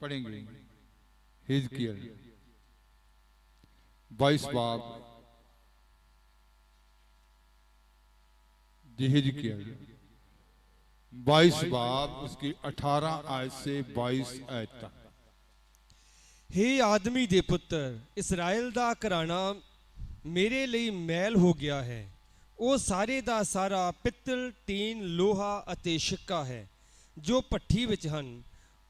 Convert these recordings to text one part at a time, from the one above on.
पढ़ेंगे हिजकियल 22 बाब, हिजकियल 22 बाब उसकी 18 आयत से 22 आयत तक। हे आदमी दे पुत्र, इसराइल दा घराना मेरे लिए मैल हो गया है। ਉਹ ਸਾਰੇ ਦਾ ਸਾਰਾ ਪਿੱਤਲ, ਟੀਨ, ਲੋਹਾ ਅਤੇ ਸਿੱਕਾ ਹੈ ਜੋ ਭੱਠੀ ਵਿੱਚ ਹਨ।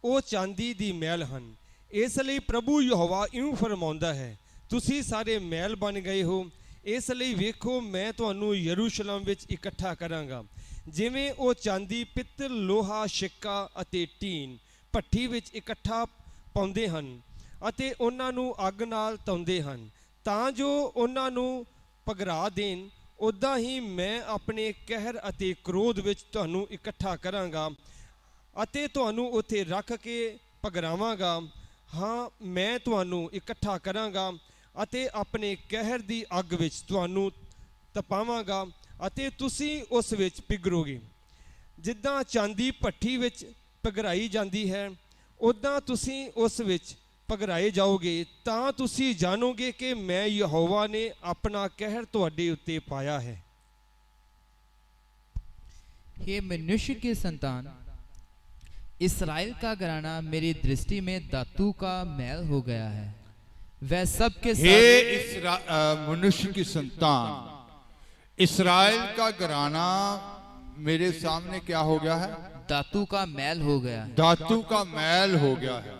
ਉਹ ਚਾਂਦੀ ਦੀ ਮੈਲ ਹਨ। ਇਸ ਲਈ ਪ੍ਰਭੂ ਯਹੋਵਾ ਇਉਂ ਫਰਮਾਉਂਦਾ ਹੈ, ਤੁਸੀਂ ਸਾਰੇ ਮੈਲ ਬਣ ਗਏ ਹੋ। ਇਸ ਲਈ ਵੇਖੋ, ਮੈਂ ਤੁਹਾਨੂੰ ਯਰੂਸ਼ਲਮ ਵਿੱਚ ਇਕੱਠਾ ਕਰਾਂਗਾ, ਜਿਵੇਂ ਉਹ ਚਾਂਦੀ, ਪਿੱਤਲ, ਲੋਹਾ, ਸਿੱਕਾ ਅਤੇ ਟੀਨ ਭੱਠੀ ਵਿੱਚ ਇਕੱਠਾ ਪਾਉਂਦੇ ਹਨ ਅਤੇ ਉਹਨਾਂ ਨੂੰ ਅੱਗ ਨਾਲ ਧਾਉਂਦੇ ਹਨ ਤਾਂ ਜੋ ਉਹਨਾਂ ਨੂੰ ਪਗਰਾ ਦੇਣ। ਉੱਦਾਂ ਹੀ ਮੈਂ ਆਪਣੇ ਕਹਿਰ ਅਤੇ ਕ੍ਰੋਧ ਵਿੱਚ ਤੁਹਾਨੂੰ ਇਕੱਠਾ ਕਰਾਂਗਾ ਅਤੇ ਤੁਹਾਨੂੰ ਉੱਥੇ ਰੱਖ ਕੇ ਪਗਰਾਵਾਂਗਾ। ਹਾਂ, ਮੈਂ ਤੁਹਾਨੂੰ ਇਕੱਠਾ ਕਰਾਂਗਾ ਅਤੇ ਆਪਣੇ ਕਹਿਰ ਦੀ ਅੱਗ ਵਿੱਚ ਤੁਹਾਨੂੰ ਤਪਾਵਾਂਗਾ ਅਤੇ ਤੁਸੀਂ ਉਸ ਵਿੱਚ ਪਿਘਲੋਗੇ। ਜਿੱਦਾਂ ਚਾਂਦੀ ਭੱਠੀ ਵਿੱਚ ਪਗਰਾਈ ਜਾਂਦੀ ਹੈ, ਉੱਦਾਂ ਤੁਸੀਂ ਉਸ ਵਿੱਚ ਪਗਰਾਏ ਜਾਓਗੇ। ਤਾਂ ਤੁਸੀਂ ਜਾਣੋਗੇ ਕਿ ਮੈਂ ਯਹੋਵਾ ਨੇ ਆਪਣਾ ਕਹਿਰ ਤੁਹਾਡੇ ਉੱਤੇ ਪਾਇਆ ਹੈ। हे मनुष्य के संतान, इसराइल का घराना मेरी दृष्टि में धातु का मैल हो गया है। वह सब के मनुष्य की संतान, इसराइल का घराना मेरे सामने क्या हो गया है? धातु का मैल हो गया है। धातु का मैल हो गया है।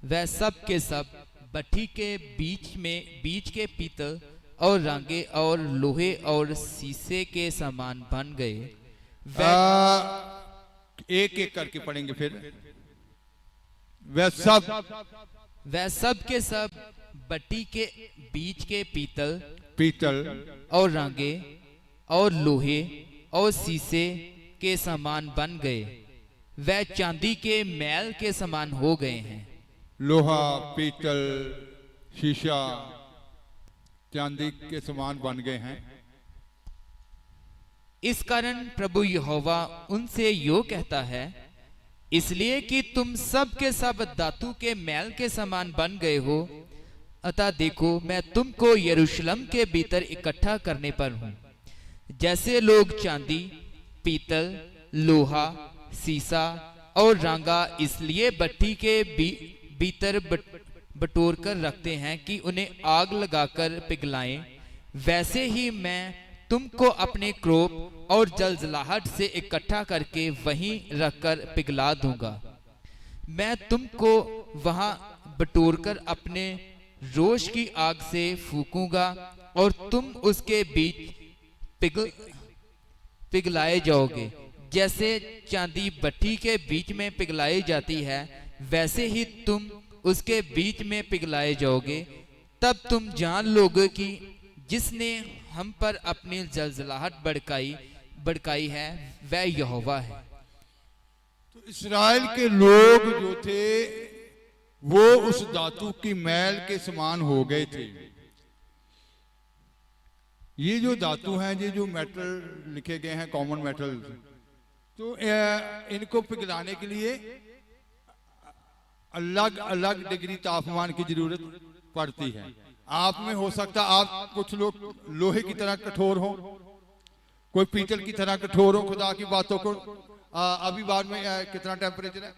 वह सब के सब भट्ठी के बीच के पीतल और रांगे और लोहे और शीशे के समान बन गए। एक एक करके पढ़ेंगे फिर। वह सब के सब भट्ठी के बीच के पीतल और रांगे और लोहे और शीशे के समान बन गए। वह चांदी के मैल के समान हो गए हैं। लोहा, पीतल, शीशा चांदी के समान बन गए हैं। इस कारण प्रभु यहोवा उनसे यो कहता है, इसलिए कि तुम सब के सब धातु के मैल के समान बन गए हो, अतः देखो मैं तुमको यरूशलेम के भीतर इकट्ठा करने पर हूं। जैसे लोग चांदी, पीतल, लोहा, शीशा और रांगा इसलिए भट्ठी के भीतर बटोर कर रखते हैं कि उन्हें आग लगाकर पिघलाएं, वैसे ही मैं तुमको अपने क्रोध और जलजलाहट से इकट्ठा करके वहीं रखकर पिघला दूंगा। मैं तुमको वहां बटोरकर अपने रोष की आग से फूकूंगा और तुम उसके बीच पिघलाए जाओगे। जैसे चांदी भट्ठी के बीच में पिघलाई जाती है, वैसे ही तुम उसके बीच में पिघलाए जाओगे। तब तुम जान लोगे कि जिसने हम पर अपनी जलजलाहट भड़काई है वह यहोवा है। तो इस्राएल के लोग जो थे वो उस धातु की मैल के समान हो गए थे। ये जो धातु हैं, ये जो मेटल लिखे गए हैं, कॉमन मेटल, तो इनको पिघलाने के लिए अलग अलग डिग्री तापमान की जरूरत पड़ती है। आप में हो सकता, आप कुछ लोग लोहे की तरह कठोर हो, कोई पीतल की तरह कठोर हो खुदा की बातों को। अभी बाद में कितना टेम्परेचर है?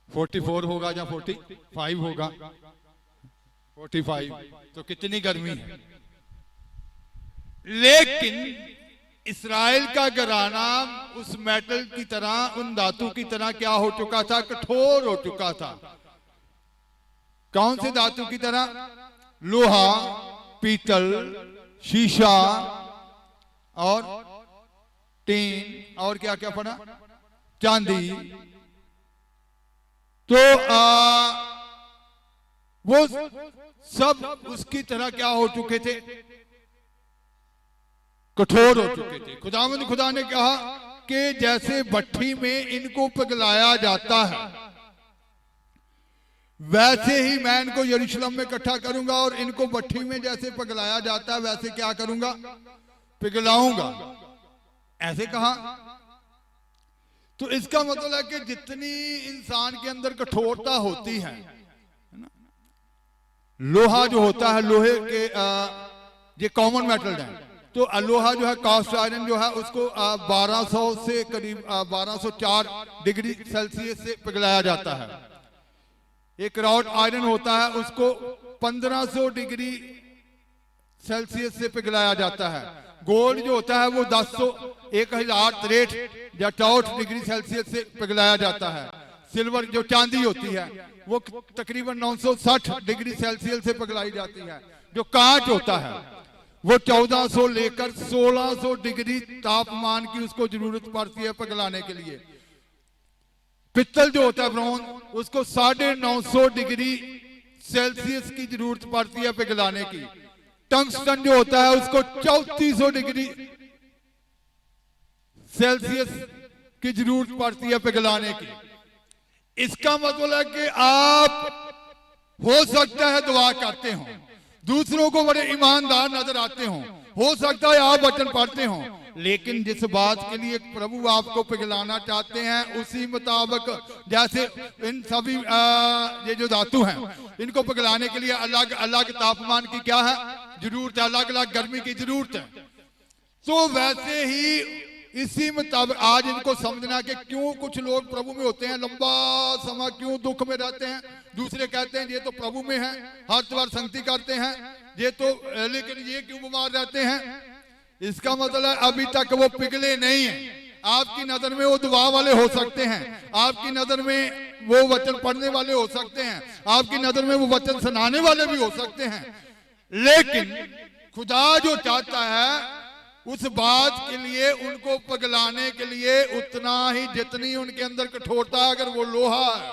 44 होगा या 45 होगा? 45। तो कितनी गर्मी है। लेकिन इस्राएल का घराना उस मेटल की तरह, उन धातु की तरह क्या हो चुका था? कठोर हो चुका था। कौन से धातु की तरह? लोहा, पीतल, शीशा और टीन और क्या क्या पड़ा? चांदी। तो वो सब उसकी तरह क्या हो चुके थे? कठोर हो चुके थे। खुदा ने कहा कि जैसे भट्ठी में इनको पिघलाया जाता है, वैसे ही मैं इनको यरूशलेम में इकट्ठा करूंगा और इनको भट्ठी में जैसे पिघलाया जाता है वैसे क्या करूंगा? पिघलाऊंगा। ऐसे कहा। तो इसका मतलब है कि जितनी इंसान के अंदर कठोरता होती है ना, लोहा जो होता है, लोहे के ये कॉमन मेटल है, तो लोहा जो है, कास्ट आयरन जो है, उसको 1200 से करीब 1204 डिग्री सेल्सियस से पिघलाया जाता है। एक रॉड आयरन होता है, उसको 1500 डिग्री सेल्सियस से पिघलाया जाता है। गोल्ड जो होता है वो 1063 या 64 डिग्री सेल्सियस से पिघलाया जाता है। सिल्वर जो चांदी होती है वो तकरीबन 960 डिग्री सेल्सियस से पिघलाई जाती है। जो कांच होता है वो 1400 लेकर 1600 डिग्री तापमान की उसको जरूरत पड़ती है पिघलाने के लिए। पित्तल जो होता है ब्रॉन्ज, उसको 950 डिग्री सेल्सियस की जरूरत पड़ती है पिघलाने की। टंगस्टन जो होता है उसको 3400 डिग्री सेल्सियस की जरूरत पड़ती है पिघलाने की। इसका मतलब है कि आप हो सकता है दुआ करते हो, दूसरों को बड़े ईमानदार नजर आते हो सकता है आप वचन पढ़ते हो, लेकिन जिस बात के लिए प्रभु आपको पिघलाना चाहते हैं उसी मुताबिक, जैसे इन सभी ये जो धातु हैं इनको पिघलाने के लिए अलग अलग तापमान की क्या है जरूरत है, अलग अलग गर्मी की जरूरत है। तो वैसे ही इसी मुताबिक आज इनको समझना कि क्यों कुछ लोग प्रभु में होते हैं लंबा समय क्यों दुख में रहते हैं, दूसरे कहते हैं ये तो प्रभु में है हर बार संगति करते हैं ये तो, लेकिन ये क्यों बीमार रहते हैं। इसका मतलब है अभी तक वो पिघले नहीं है। आपकी नजर में वो दुआ वाले हो सकते हैं, आपकी नजर में वो वचन पढ़ने वाले हो सकते हैं, आपकी नजर में वो वचन सुनाने वाले भी हो सकते हैं, लेकिन खुदा जो चाहता है उस बात के लिए उनको पिघलाने के लिए उतना ही जितनी उनके अंदर कठोरता है। अगर वो लोहा है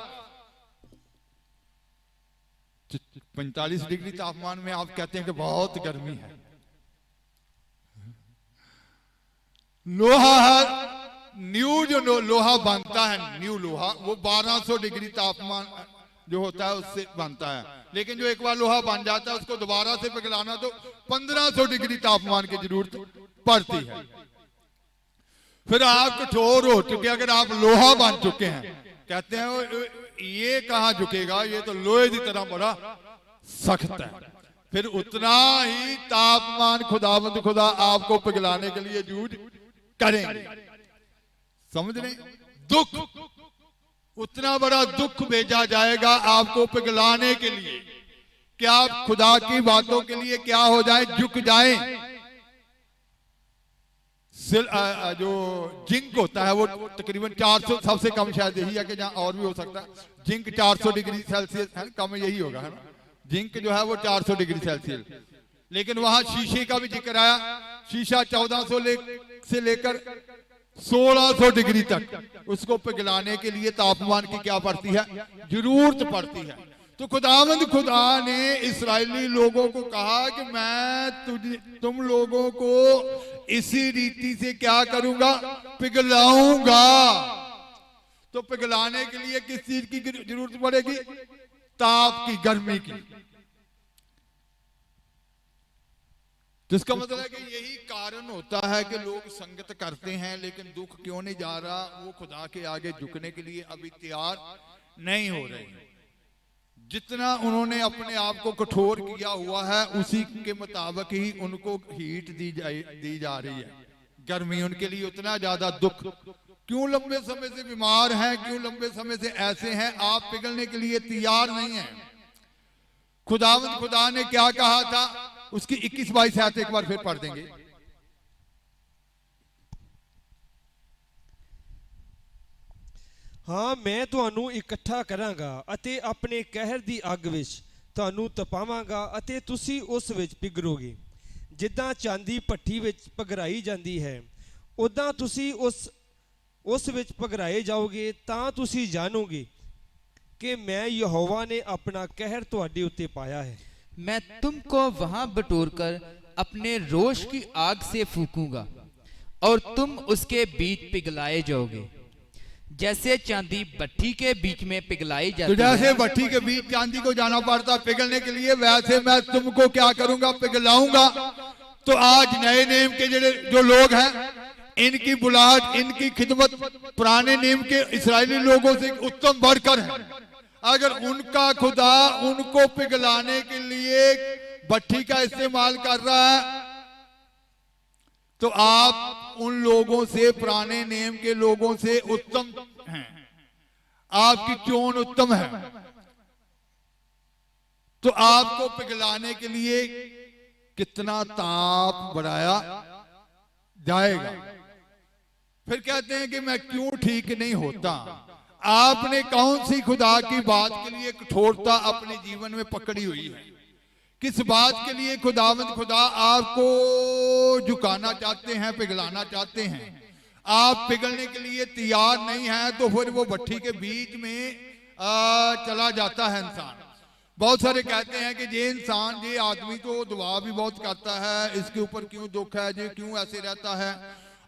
45 डिग्री तापमान में आप कहते हैं कि बहुत गर्मी है, लोहा है न्यू जो लोहा बनता है, न्यू लोहा वो 1200 डिग्री तापमान जो होता है उससे बनता है, लेकिन जो एक बार लोहा बन जाता है उसको दोबारा से पिघलाना तो 1500 डिग्री तापमान की जरूरत पड़ती है। फिर आप कठोर हो चुके, अगर आप लोहा बन चुके हैं, कहते हैं ये कहां झुकेगा, ये तो लोहे की तरह बड़ा सख्त है, फिर उतना ही तापमान खुदावंद खुदा आपको पिघलाने के लिए जूझ करेंगे। समझ रहे? दुख, उतना बड़ा दुख भेजा जाएगा आपको पिघलाने के लिए कि आप खुदा की बातों के लिए क्या हो जाए, झुक जाए। जो जिंक होता है वो तकरीबन 400, सबसे कम शायद यही है कि जहां और भी हो सकता है, जिंक 400 डिग्री सेल्सियस है, कम यही होगा है ना, जिंक जो है वो 400 डिग्री सेल्सियस। लेकिन वहां शीशे का भी जिक्र आया, शीशा 1400 से लेकर 1600 डिग्री तक उसको पिघलाने के लिए तापमान की क्या पड़ती है, जरूरत पड़ती है। तो खुदावंद खुदा ने इस्राएली लोगों को कहा कि मैं तुम लोगों को इसी रीति से क्या करूंगा, पिघलाऊंगा। तो पिघलाने के लिए किस चीज की जरूरत पड़ेगी, ताप की, गर्मी की। जिसका मतलब है कि यही कारण होता है कि लोग संगत करते हैं लेकिन दुख क्यों नहीं जा रहा, वो खुदा के आगे झुकने के लिए अभी तैयार नहीं हो रहे। जितना उन्होंने अपने आप को कठोर किया हुआ है उसी के मुताबिक ही उनको हीट दी जा रही है, गर्मी उनके लिए उतना ज्यादा दुख। क्यों लंबे समय से बीमार हैं, क्यों लंबे समय से ऐसे हैं, आप पिघलने के लिए तैयार नहीं हैं। खुदावंद खुदा ने क्या कहा था, उसकी 21-22 आयत एक बार फिर पढ़ देंगे। हाँ, मैं ਤੁਹਾਨੂੰ ਇਕੱਠਾ ਕਰਾਂਗਾ ਅਤੇ ਆਪਣੇ ਕਹਿਰ ਦੀ ਅੱਗ ਵਿੱਚ ਤੁਹਾਨੂੰ ਤਪਾਵਾਂਗਾ ਅਤੇ ਤੁਸੀਂ ਉਸ ਵਿੱਚ ਪਿਘਲੋਗੇ। ਜਿੱਦਾਂ ਚਾਂਦੀ ਭੱਠੀ ਵਿੱਚ ਪਿਘਰਾਈ ਜਾਂਦੀ ਹੈ ਉਦਾਂ ਤੁਸੀਂ ਉਸ ਵਿੱਚ ਪਿਘਰਾਏ ਜਾਓਗੇ। ਤਾਂ ਤੁਸੀਂ ਜਾਣੋਗੇ कि मैं यहोवा ने अपना कहर ਤੁਹਾਡੇ ਉੱਤੇ पाया है। मैं तुमको वहां बटोरकर अपने रोष की आग से फूकूंगा और तुम उसके बीच पिघलाए जाओगे, जैसे चांदी भट्ठी के बीच में पिघलाई जाती है। जैसे भट्ठी के बीच चांदी को जाना पड़ता पिघलने के लिए, वैसे मैं तुमको क्या करूंगा, पिघलाऊंगा। तो आज नए नेम के जो लोग हैं इनकी बुलाहट, इनकी खिदमत पुराने नियम के इस्राएली लोगों से उत्तम बढ़कर है। अगर उनका खुदा उनको पिघलाने के लिए भट्ठी का इस्तेमाल कर रहा है, तो आप उन लोगों से, पुराने नियम के लोगों से उत्तम हैं, आपकी चोन उत्तम है, तो आपको पिघलाने के लिए कितना ताप बढ़ाया जाएगा। फिर कहते हैं कि मैं क्यों ठीक नहीं होता। आपने कौन सी खुदा की बात के लिए कठोरता अपने जीवन में पकड़ी हुई है? किस बात के लिए खुदा आपको झुकाना चाहते हैं, पिघलाना चाहते हैं? आप पिघलने के लिए तैयार नहीं है तो फिर वो भट्ठी के बीच में चला जाता है इंसान। बहुत सारे कहते हैं कि ये इंसान, ये आदमी तो दुआ भी बहुत करता है, इसके ऊपर क्यों दुख है, ये क्यों ऐसे रहता है।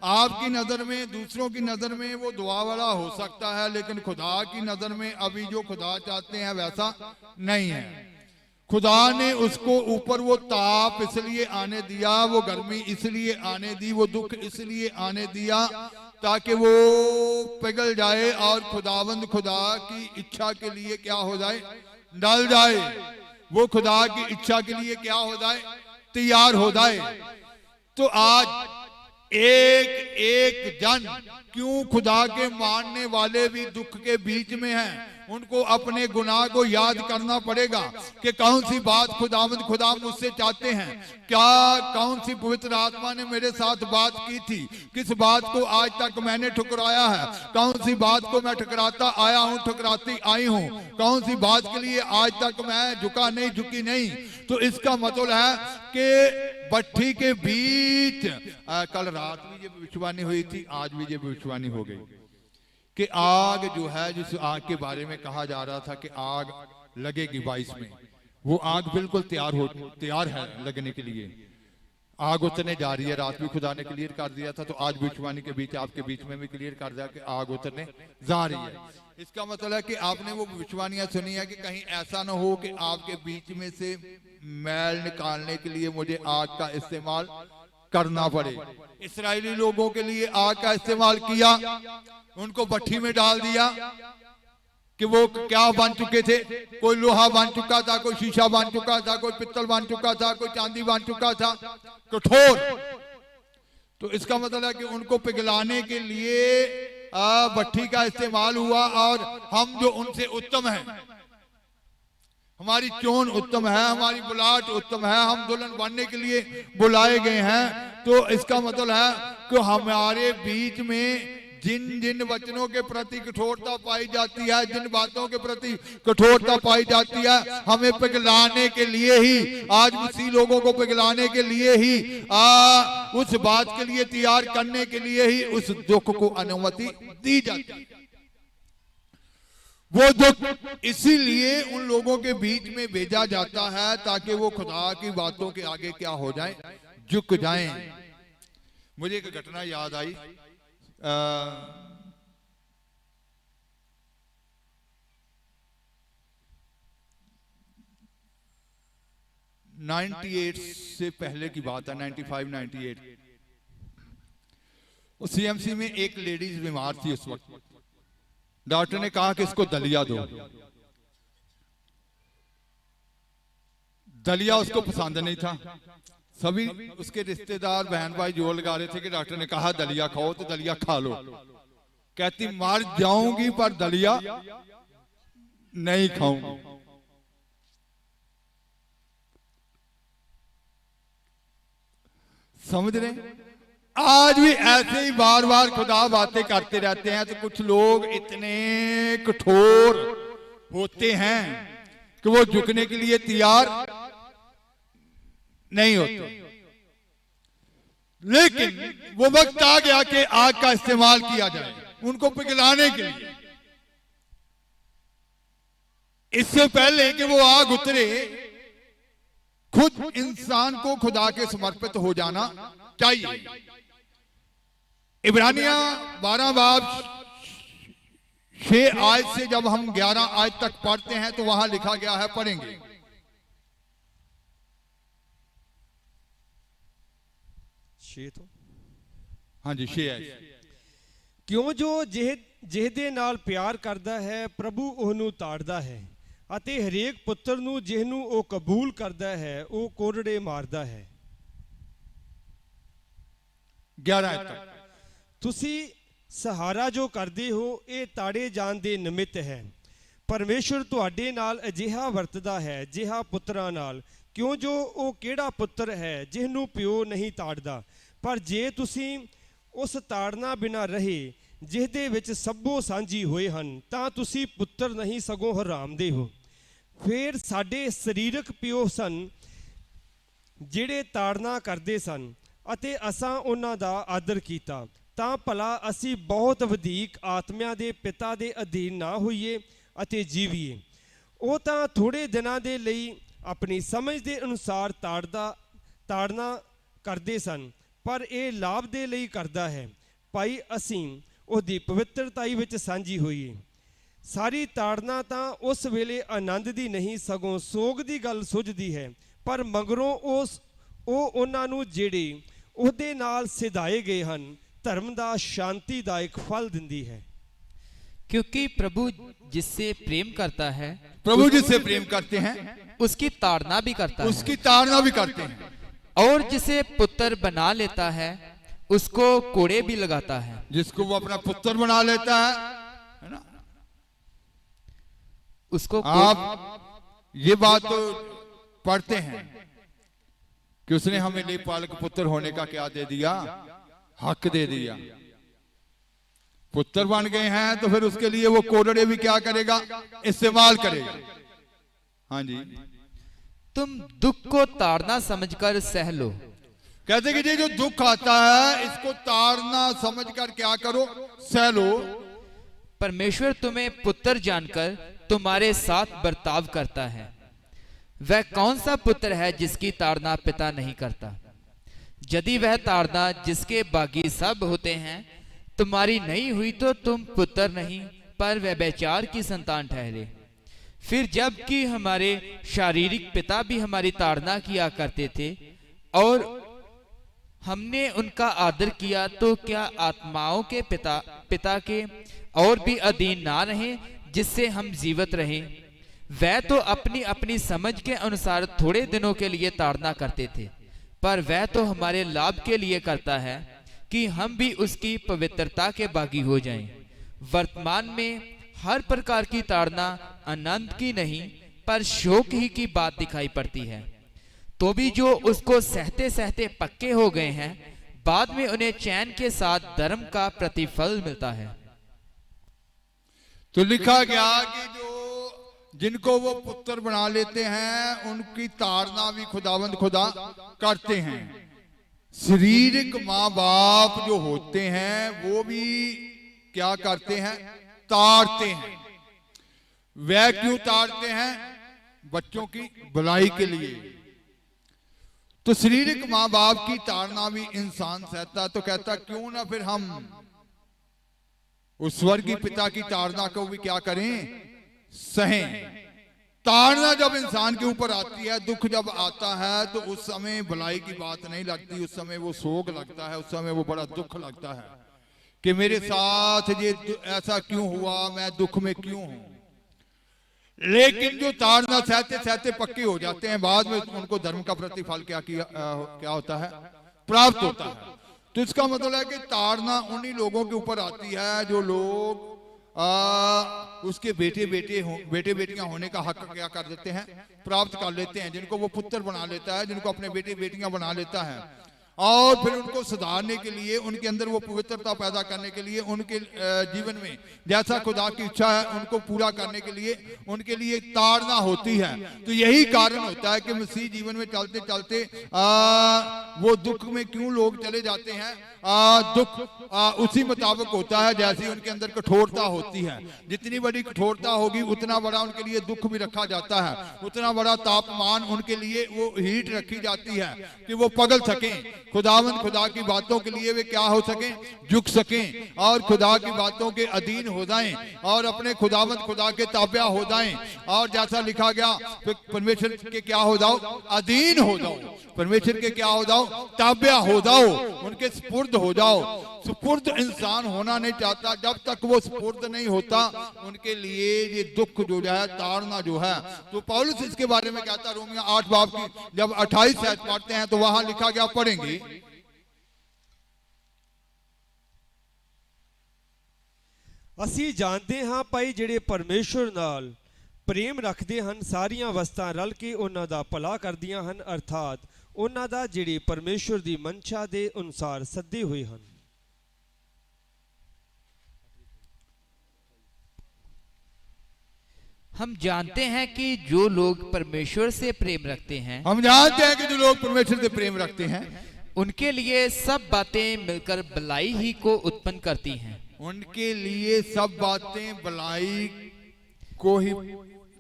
आपकी नजर में, दूसरों की नजर में वो दुआ वाला हो सकता है, लेकिन खुदा की नजर में अभी जो खुदा चाहते हैं वैसा नहीं है। खुदा ने उसको ऊपर वो ताप इसलिए आने दिया, वो गर्मी इसलिए आने दी, वो दुख इसलिए आने दिया ताकि वो पिघल जाए और खुदावंद खुदा की इच्छा के लिए क्या हो जाए, डल जाए। वो खुदा की इच्छा के लिए क्या हो जाए, तैयार हो जाए। तो आज एक एक जन, क्यों खुदा के मानने वाले भी दुख के बीच में हैं, उनको अपने गुनाह को याद करना पड़ेगा कि कौन सी बात खुदा मुझसे चाहते हैं, क्या कौन सी पवित्र आत्मा ने मेरे साथ बात की थी, किस बात को आज तक मैंने ठुकराया है, कौन सी बात को मैं ठुकराता आया हूं, ठुकराती आई हूं, कौन सी बात के लिए आज तक मैं झुका नहीं, झुकी नहीं। तो इसका मतलब है कि भट्ठी के बीच कल रात भी ये भविष्यवाणी हुई थी, आज भी ये भविष्यवाणी हो गई कि आग जो है, जिस आग के बारे में कहा जा रहा था कि आग लगेगी 22 में, वो आग बिल्कुल तैयार है लगने के लिए। आग उतरने जा रही है। रात भी खुदा ने क्लियर कर दिया था, तो आज भविष्यवाणी के बीच, आपके बीच में भी क्लियर कर दिया कि आग उतरने जा रही है। इसका मतलब है कि आपने वो भविष्यवाणियां सुनी है कि कहीं ऐसा ना हो कि आपके बीच में से मैल निकालने के लिए मुझे आग का इस्तेमाल करना पड़े। इस्राएली लोगों के लिए आग का इस्तेमाल किया, उनको भट्ठी में डाल दिया कि वो क्या बन चुके थे, कोई लोहा बन चुका था, कोई शीशा बन चुका था, कोई पित्तल बन चुका था, कोई चांदी बन चुका था, कठोर। तो इसका मतलब है कि उनको पिघलाने के लिए भट्ठी का इस्तेमाल हुआ। और हम जो उनसे उत्तम हैं, हमारी चोन उत्तम है, हमारी बुलाहट उत्तम है, हम दुल्हन बनने के लिए बुलाए गए हैं। तो इसका मतलब है कि हमारे बीच में जिन जिन वचनों के प्रति कठोरता पाई जाती है, जिन बातों के प्रति कठोरता पाई जाती है, हमें पिघलाने के लिए ही, आज उसी लोगों को पिघलाने के लिए ही, उस बात के लिए तैयार करने के लिए ही उस दुख को अनुमति दी जाती है। वो दुख इसीलिए उन लोगों के बीच में भेजा जाता है ताकि वो खुदा की बातों के आगे क्या हो जाए, झुक जाएं। मुझे एक घटना याद आई। 98 से पहले की बात है, 95, 98। उस सीएमसी में एक लेडीज बीमार थी। उस वक्त डॉक्टर ने कहा कि इसको दलिया दो। दलिया उसको पसंद नहीं था। सभी उसके रिश्तेदार, बहन भाई जोर लगा रहे थे कि डॉक्टर ने कहा दलिया खाओ, तो दलिया खा लो। कहती मर जाऊंगी पर दलिया नहीं खाऊंगी। समझ रहे? आज भी ऐसे ही बार बार खुदा बातें करते रहते हैं। तो कुछ लोग इतने कठोर होते हैं कि वो झुकने के लिए तैयार नहीं होते। लेकिन वो वक्त आ गया कि आग का इस्तेमाल किया जाए उनको पिघलाने के लिए। इससे पहले कि वो आग उतरे, खुद इंसान को खुदा के समर्पित हो जाना चाहिए। इब्रानिया 12 बाब 6 आयत से जब हम 11 आयत तक पढ़ते हैं तो वहां लिखा गया है, पढ़ेंगे। तो हाँ जी 6 ਕਿਉਂ ਜੋ ਜਿਹਦੇ ਨਾਲ ਪਿਆਰ ਕਰਦਾ ਹੈ ਪ੍ਰਭੂ ਉਹਨੂੰ ਤਾੜਦਾ ਹੈ ਅਤੇ ਹਰੇਕ ਪੁੱਤਰ ਨੂੰ ਜਿਹਨੂੰ ਉਹ ਕਬੂਲ ਕਰਦਾ ਹੈ ਉਹ ਕੋਰੜੇ ਮਾਰਦਾ ਹੈ। 11 तक। ਤੁਸੀਂ ਸਹਾਰਾ ਜੋ ਕਰਦੇ ਹੋ ਇਹ ਤਾੜੇ ਜਾਣ ਦੇ ਨਿਮਿਤ ਹੈ। ਪਰਮੇਸ਼ਵਰ ਤੁਹਾਡੇ ਨਾਲ ਅਜਿਹਾ ਵਰਤਦਾ ਹੈ ਜਿਹਾ ਪੁੱਤਰਾਂ ਨਾਲ, ਕਿਉਂ ਜੋ ਉਹ ਕਿਹੜਾ ਪੁੱਤਰ ਹੈ ਜਿਹਨੂੰ ਪਿਓ ਨਹੀਂ ਤਾੜਦਾ। ਪਰ ਜੇ ਤੁਸੀਂ ਉਸ ਤਾੜਨਾ ਬਿਨਾ ਰਹੇ ਜਿਹਦੇ ਵਿੱਚ ਸਭੋ ਸਾਂਝੀ ਹੋਏ ਹਨ ਤਾਂ ਤੁਸੀਂ ਪੁੱਤਰ ਨਹੀਂ ਸਗੋਂ ਹਰਾਮਦੇ ਹੋ। ਫਿਰ ਸਾਡੇ ਸਰੀਰਕ ਪਿਓ ਸਨ ਜਿਹੜੇ ਤਾੜਨਾ ਕਰਦੇ ਸਨ ਅਤੇ ਅਸਾਂ ਉਹਨਾਂ ਦਾ ਆਦਰ ਕੀਤਾ, ਤਾਂ ਭਲਾ ਅਸੀਂ ਬਹੁਤ ਵਧੇਕ ਆਤਮਿਆਂ ਦੇ ਪਿਤਾ ਦੇ ਅਧੀਨ ਨਾ ਹੋਈਏ ਅਤੇ ਜੀਵੀਏ। ਉਹ ਤਾਂ ਥੋੜ੍ਹੇ ਦਿਨਾਂ ਦੇ ਲਈ ਆਪਣੀ ਸਮਝ ਦੇ ਅਨੁਸਾਰ ਤਾੜਨਾ ਕਰਦੇ ਸਨ, ਪਰ ਇਹ ਲਾਭ ਦੇ ਲਈ ਕਰਦਾ ਹੈ ਭਾਈ ਅਸੀਂ ਉਹਦੀ ਪਵਿੱਤਰਤਾਈ ਵਿੱਚ ਸਾਂਝੀ ਹੋਈਏ। ਸਾਰੀ ਤਾੜਨਾ ਤਾਂ ਉਸ ਵੇਲੇ ਆਨੰਦ ਦੀ ਨਹੀਂ ਸਗੋਂ ਸੋਗ ਦੀ ਗੱਲ ਸੁਝਦੀ ਹੈ, ਪਰ ਮਗਰੋਂ ਉਹ ਉਹਨਾਂ ਨੂੰ ਜਿਹੜੇ ਉਹਦੇ ਨਾਲ ਸਿਧਾਏ ਗਏ ਹਨ ਧਰਮ ਦਾ शांतिदायक फल दिंदी है। क्योंकि प्रभु जिससे प्रेम करता है, प्रभु जिससे प्रेम करते हैं उसकी ताड़ना भी करता उसकी ताड़ना भी करते हैं, और जिसे पुत्र बना लेता है उसको कोड़े भी लगाता है। जिसको वो अपना पुत्र बना लेता है ना, उसको आप ये बात तो पढ़ते हैं कि उसने हमें लेखपालक पुत्र होने का क्या दे दिया, हक दे दिया। पुत्र बन गए हैं तो फिर उसके लिए वो कोड़े भी क्या करेगा, इस्तेमाल करेगा। हाँ जी, तुम दुख को ताड़ना समझकर सह लो। कहते कि ये जो दुख आता है इसको ताड़ना समझकर क्या करो, सह लो। परमेश्वर तुम्हें पुत्र जानकर तुम्हारे साथ बर्ताव करता है। वह कौन सा पुत्र है जिसकी ताड़ना पिता नहीं करता। यदि वह ताड़ना जिसके बागी सब होते हैं तुम्हारी नहीं हुई तो तुम पुत्र नहीं पर व्यभिचार की संतान ठहरे। फिर जबकि हमारे शारीरिक पिता भी हमारी ताड़ना किया करते थे और हमने उनका आदर किया, तो क्या आत्माओं के पिता के और भी अधीन ना रहे जिससे हम जीवित रहें। वह तो अपनी अपनी समझ के अनुसार थोड़े दिनों के लिए ताड़ना करते थे, पर वह तो हमारे लाभ के लिए करता है कि हम भी उसकी पवित्रता के बागी हो जाएं। वर्तमान में हर प्रकार की ताड़ना आनंद की नहीं पर शोक ही की बात दिखाई पड़ती है, तो भी जो उसको सहते सहते पक्के हो गए हैं बाद में उन्हें चैन के साथ धर्म का प्रतिफल मिलता है। तो लिखा गया कि जो जिनको वो पुत्र बना लेते हैं उनकी ताड़ना भी खुदावंद खुदा करते हैं। शारीरिक माँ बाप जो होते हैं वो भी क्या करते हैं, ताड़ते हैं। वह क्यों ताड़ते हैं, बच्चों की भलाई के लिए। तो शारीरिक माँ बाप की ताड़ना भी इंसान सहता, तो कहता क्यों ना फिर हम उस स्वर्गीय पिता की ताड़ना को भी क्या करें, सहें। ताड़ना जब इंसान के ऊपर आती है, दुख जब आता है तो उस समय भलाई की बात नहीं लगती, उस समय वो शोक लगता है, उस समय वो बड़ा दुख लगता है कि मेरे साथ ये ऐसा क्यों हुआ, मैं दुख में क्यों हूं। लेकिन जो ताड़ना सहते सहते पक्के हो जाते हैं बाद में उनको धर्म का प्रतिफल क्या होता है, प्राप्त होता है। तो इसका मतलब है कि ताड़ना उन्हीं लोगों के ऊपर आती है जो लोग उसके बेटे बेटियां होने का हक क्या कर देते हैं, प्राप्त कर लेते हैं। जिनको वो पुत्र बना लेता है, जिनको अपने बेटे बेटियां बना लेता है, और फिर उनको सुधारने के लिए, उनके अंदर वो पवित्रता पैदा करने के लिए, उनके जीवन में जैसा खुदा की इच्छा है उनको पूरा करने के लिए उनके लिए ताड़ना होती है। तो यही कारण होता है कि मसीह जीवन में चलते चलते वो दुख में क्यों लोग चले जाते हैं। दुख उसी मुताबिक होता है जैसी उनके अंदर कठोरता होती है। जितनी बड़ी कठोरता होगी उतना बड़ा उनके लिए दुख भी रखा जाता है, उतना बड़ा तापमान उनके लिए वो हीट रखी जाती है कि वो पगल सकें। खुदावंद खुदा की बातों के लिए वे क्या हो सकें, झुक सकें और खुदा की बातों के अधीन हो जाएं और अपने खुदावंद खुदा के ताबिया हो जाएं। और जैसा लिखा गया परमेश्वर के क्या हो जाओ, अधीन हो जाओ, परमेश्वर के क्या हो जाओ, ताबिया हो जाओ, उनके सुपुर्द हो जाओ। सुपुर्द इंसान होना नहीं चाहता, जब तक वो सुपुर्द नहीं होता उनके लिए ये दुख जो है, ताड़ना जो है। तो पौलुस इसके बारे में कहता, रोमियो 8 बाब की जब 28 आयत पढ़ते हैं तो वहां लिखा गया, पढ़ेंगे, ਅਸੀਂ ਜਾਣਦੇ ਹਾਂ ਭਾਈ ਜਿਹੜੇ ਪਰਮੇਸ਼ਵਰ ਨਾਲ ਪ੍ਰੇਮ ਰੱਖਦੇ ਹਨ ਸਾਰੀਆਂ ਵਸਤਾਂ ਰਲ ਕੇ ਉਹਨਾਂ ਦਾ ਭਲਾ ਕਰਦੀਆਂ ਹਨ, ਅਰਥਾਤ ਉਹਨਾਂ ਦਾ ਜਿਹੜੇ ਪਰਮੇਸ਼ਵਰ ਦੀ ਮਨਸ਼ਾ ਦੇ ਅਨੁਸਾਰ ਸੱਦੇ ਹੋਏ ਹਨ। हम जानते हैं कि जो लोग परमेश्वर से प्रेम रखते हैं, हम जानते हैं कि जो लोग परमेश्वर से प्रेम रखते हैं उनके लिए सब बातें मिलकर भलाई ही को उत्पन्न करती हैं। उनके लिए सब बातें भलाई को ही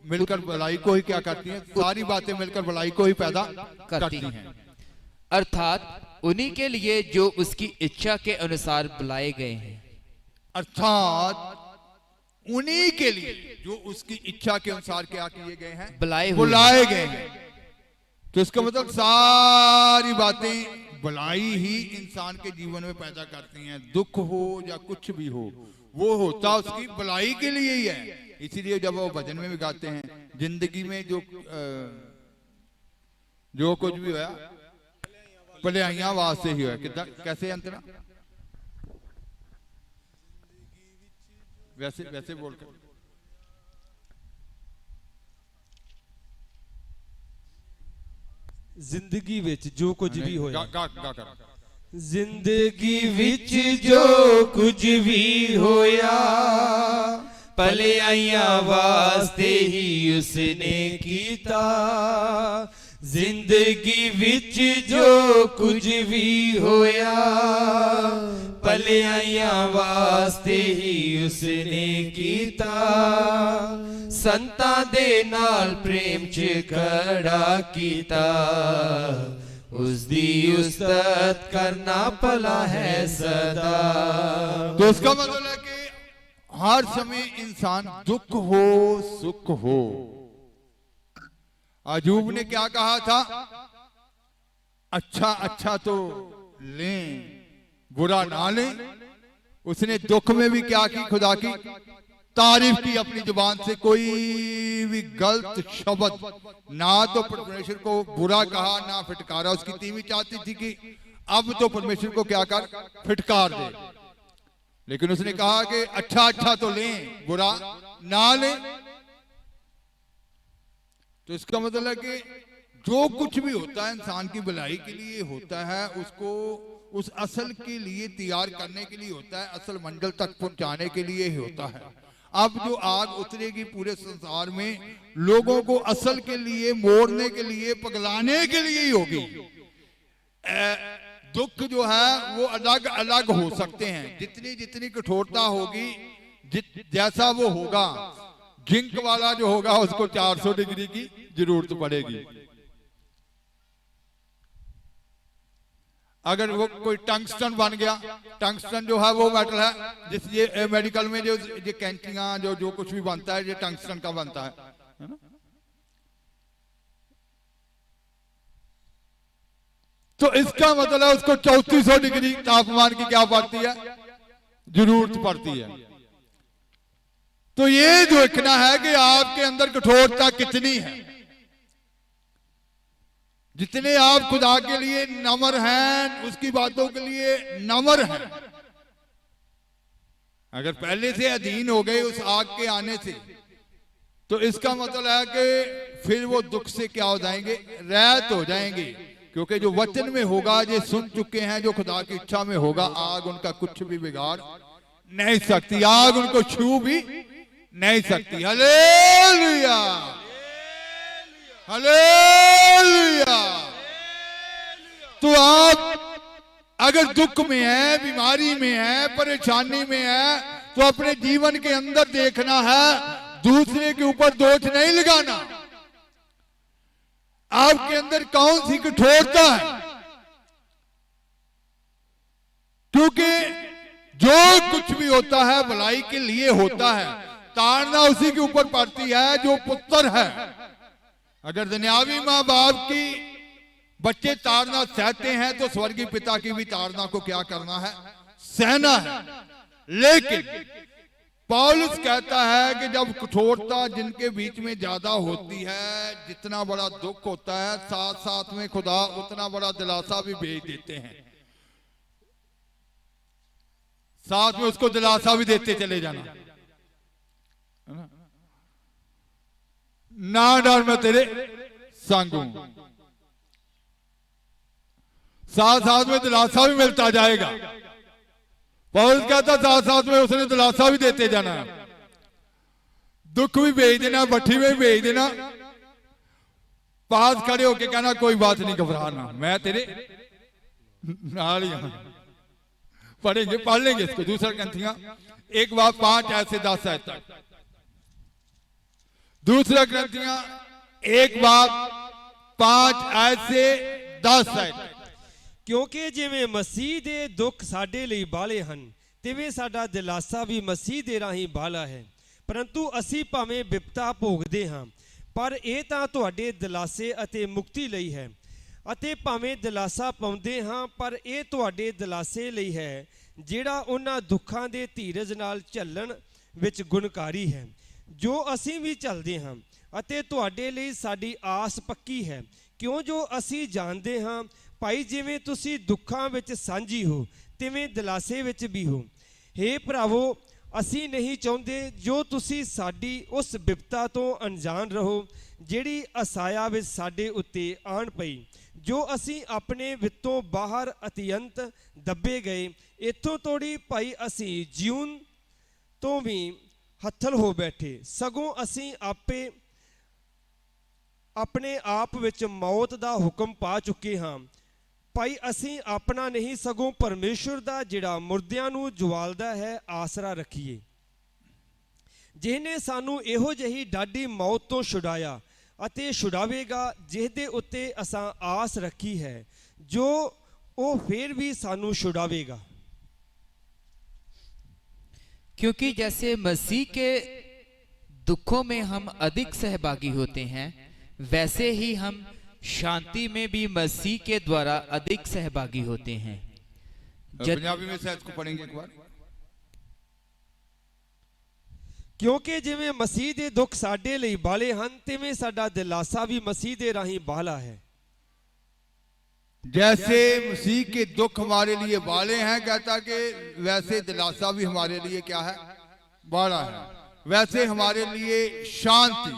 मिलकर भलाई को ही क्या करती हैं, सारी बातें मिलकर भलाई को ही पैदा करती हैं। अर्थात उन्हीं के लिए जो उसकी इच्छा के अनुसार बुलाए गए हैं। अर्थात उन्हीं के लिए जो उसकी इच्छा के अनुसार क्या किए गए हैं, बुलाए गए हैं। तो इसका मतलब सारी बातें भलाई ही इंसान के जीवन में पैदा करती हैं। दुख हो या कुछ भी हो, वो होता उसकी भलाई के लिए ही है। इसीलिए जब वो भजन में भी गाते हैं, जिंदगी में जो कुछ भी हुआ भलाइयां वास्ते ही हुआ। कितना कैसे अंतरा, वैसे वैसे बोलकर, ਜ਼ਿੰਦਗੀ ਵਿੱਚ ਜੋ ਕੁਝ ਵੀ ਹੋਇਆ, ਜ਼ਿੰਦਗੀ ਵਿੱਚ ਜੋ ਕੁਝ ਵੀ ਹੋਇਆ ਭਲਾਈਆਂ ਵਾਸਤੇ ਹੀ ਉਸਨੇ ਕੀਤਾ। ਜ਼ਿੰਦਗੀ ਵਿੱਚ ਜੋ ਕੁਝ ਵੀ ਹੋਇਆ ਭਲਾਈਆਂ ਵਾਸਤੇ ਹੀ ਉਸਨੇ ਕੀਤਾ। ਸੰਤਾਂ ਦੇ ਨਾਲ ਪ੍ਰੇਮ 'ਚ ਖੜਾ ਕੀਤਾ। उसदी उस्तत करना भला है सदा। तो इसका मतलब है कि हर समय इंसान दुख हो सुख हो। अयूब ने क्या कहा था, अच्छा अच्छा तो लें बुरा ना लें। उसने दुख में भी क्या की, खुदा की तारीफ की अपनी जुबान से। कोई भी गलत शब्द ना तो परमेश्वर को बुरा कहा ना फिटकारा। उसकी तीवी चाहती थी कि अब तो परमेश्वर को क्या कर, फिटकार दे, लेकिन उसने कहा कि अच्छा अच्छा तो लें बुरा ना लें। तो इसका मतलब है कि जो कुछ भी होता है इंसान की भलाई के लिए होता है, उसको उस असल के लिए तैयार करने के लिए होता है, असल मंजिल तक पहुंचाने के लिए ही होता है। अब जो आग उतरेगी पूरे संसार में, लोगों को असल के लिए मोड़ने के लिए, पगलाने के लिए ही होगी। दुख जो है वो अलग अलग हो सकते हैं। जितनी जितनी कठोरता होगी, जैसा वो होगा, जिंक वाला जो होगा उसको 400 डिग्री की जरूरत पड़ेगी। अगर वो कोई टंगस्टन बन गया, टंगस्टन जो है वो मेटल है, जिस ये मेडिकल में जो ये कैंचियां जो कुछ भी बनता है, ये टंगस्टन का बनता है ना। तो इसका मतलब उसको 3400 डिग्री तापमान की क्या पड़ती है, जरूरत पड़ती है। तो ये देखना है कि आपके अंदर कठोरता कितनी है। जितने आप खुदा के लिए नम्र हैं, उसकी बातों के लिए नम्र हैं। अगर पहले से अधीन हो गए उस आग के आने से, तो इसका मतलब है कि फिर वो दुख से क्या हो जाएंगे, रहित हो जाएंगे। क्योंकि जो वचन में होगा, ये सुन चुके हैं, जो खुदा की इच्छा में होगा, आग उनका कुछ भी बिगाड़ नहीं सकती, आग उनको छू भी नहीं सकती। Hallelujah, hallelujah. तो आप अगर दुख में है, बीमारी में है, परेशानी में है, तो अपने जीवन के अंदर देखना है, दूसरे के ऊपर दोष नहीं लगाना। आपके अंदर कौन सी कठोरता है, क्योंकि जो कुछ भी होता है भलाई के लिए होता है। ताड़ना उसी के ऊपर पड़ती है जो पुत्र है। अगर दुनियावी माँ बाप की बच्चे ताड़ना सहते हैं तो स्वर्गीय पिता की भी ताड़ना को क्या करना है, सहना है। लेकिन पौलुस कहता है कि जब कठोरता जिनके बीच में ज्यादा होती है, जितना बड़ा दुख होता है, साथ साथ में खुदा उतना बड़ा दिलासा भी भेज देते हैं। साथ में उसको दिलासा भी देते चले जाना, ना डर मैं तेरे संग हूं। साथ साथ में दिलासा भी मिलता जाएगा। पौलुस कहता साथ साथ में उसने दिलासा भी देते जाना, दुख भी भेज देना, भट्ठी में भी भेज देना, पास खड़े होके कहना कोई बात नहीं घबराना, मैं तेरे नाल ही हूं। पढ़ेंगे, पढ़ लेंगे इसको। दूसरा ग्रंथियां 1:5 ऐसे 10 तक। दूसरा ग्रंथियां 1:5 ऐसे 10 तक। ਕਿਉਂਕਿ ਜਿਵੇਂ ਮਸੀਹ ਦੇ ਦੁੱਖ ਸਾਡੇ ਲਈ ਬਾਲੇ ਹਨ, ਤਿਵੇਂ ਸਾਡਾ ਦਿਲਾਸਾ ਵੀ ਮਸੀਹ ਦੇ ਰਾਹੀਂ ਬਾਲਾ ਹੈ। ਪਰੰਤੂ ਅਸੀਂ ਭਾਵੇਂ ਵਿਪਤਾ ਭੋਗਦੇ ਹਾਂ, ਪਰ ਇਹ ਤਾਂ ਤੁਹਾਡੇ ਦਿਲਾਸੇ ਅਤੇ ਮੁਕਤੀ ਲਈ ਹੈ। ਅਤੇ ਭਾਵੇਂ ਦਿਲਾਸਾ ਪਾਉਂਦੇ ਹਾਂ, ਪਰ ਇਹ ਤੁਹਾਡੇ ਦਿਲਾਸੇ ਲਈ ਹੈ, ਜਿਹੜਾ ਉਹਨਾਂ ਦੁੱਖਾਂ ਦੇ ਧੀਰਜ ਨਾਲ ਝੱਲਣ ਵਿੱਚ ਗੁਣਕਾਰੀ ਹੈ, ਜੋ ਅਸੀਂ ਵੀ ਝੱਲਦੇ ਹਾਂ। ਅਤੇ ਤੁਹਾਡੇ ਲਈ ਸਾਡੀ ਆਸ ਪੱਕੀ ਹੈ, ਕਿਉਂ ਜੋ ਅਸੀਂ ਜਾਣਦੇ ਹਾਂ ਭਾਈ ਜਿਵੇਂ ਤੁਸੀਂ ਦੁੱਖਾਂ ਵਿੱਚ ਸਾਂਝੀ ਹੋ, ਤਿਵੇਂ ਦਿਲਾਸੇ ਵਿੱਚ ਵੀ ਹੋ। ਹੇ ਭਰਾਵੋ, ਅਸੀਂ ਨਹੀਂ ਚਾਹੁੰਦੇ ਜੋ ਤੁਸੀਂ ਸਾਡੀ ਉਸ ਬਿਪਤਾ ਤੋਂ ਅਣਜਾਣ ਰਹੋ, ਜਿਹੜੀ ਅਸਾਇਆ ਵਿੱਚ ਸਾਡੇ ਉੱਤੇ ਆਣ ਪਈ, ਜੋ ਅਸੀਂ ਆਪਣੇ ਵਿੱਤੋਂ ਬਾਹਰ ਅਤਿਅੰਤ ਦੱਬੇ ਗਏ। ਇੱਥੋਂ ਤੋੜੀ ਭਾਈ ਅਸੀਂ ਜਿਉਣ ਤੋਂ ਵੀ ਹੱਥਲ ਹੋ ਬੈਠੇ, ਸਗੋਂ ਅਸੀਂ ਆਪਣੇ ਆਪ ਵਿੱਚ ਮੌਤ ਦਾ ਹੁਕਮ ਪਾ ਚੁੱਕੇ ਹਾਂ। ਭਾਈ ਅਸੀਂ ਆਪਣਾ ਨਹੀਂ, ਸਗੋਂ ਪਰਮੇਸ਼ੁਰ ਦਾ ਜਿਹੜਾ ਮੁਰਦਿਆਂ ਨੂੰ ਜਵਾਲਦਾ ਹੈ ਆਸਰਾ ਰੱਖੀਏ, ਜਿਹਨੇ ਸਾਨੂੰ ਇਹੋ ਜਿਹੀ ਡਾਢੀ ਮੌਤ ਤੋਂ ਛੁਡਾਇਆ ਅਤੇ ਛੁਡਾਵੇਗਾ, ਜਿਹਦੇ ਉੱਤੇ ਅਸਾਂ ਆਸ ਰੱਖੀ ਹੈ, ਜੋ ਉਹ ਫਿਰ भी ਸਾਨੂੰ छुड़ावेगा। क्योंकि जैसे मसीह के दुखों में हम अधिक सहभागी होते हैं, वैसे ही हम शांति में भी मसीह के द्वारा अधिक सहभागी होते हैं। पंजाबी में शायद को पढ़ेंगे एक बार। ਕਿਉਂਕਿ ਜਿਵੇਂ ਮਸੀਹ ਦੇ ਦੁੱਖ ਸਾਡੇ ਲਈ ਬਾਲੇ ਹਨ, ਤਿਵੇਂ ਸਾਡਾ ਦਿਲਾਸਾ ਵੀ ਮਸੀਹ ਦੇ ਰਾਹੀਂ ਬਾਲਾ ਹੈ। जैसे मसीह के दुख हमारे लिए बाले हैं, कहता कि वैसे दिलासा भी हमारे लिए क्या है, बाला है। वैसे हमारे लिए शांति,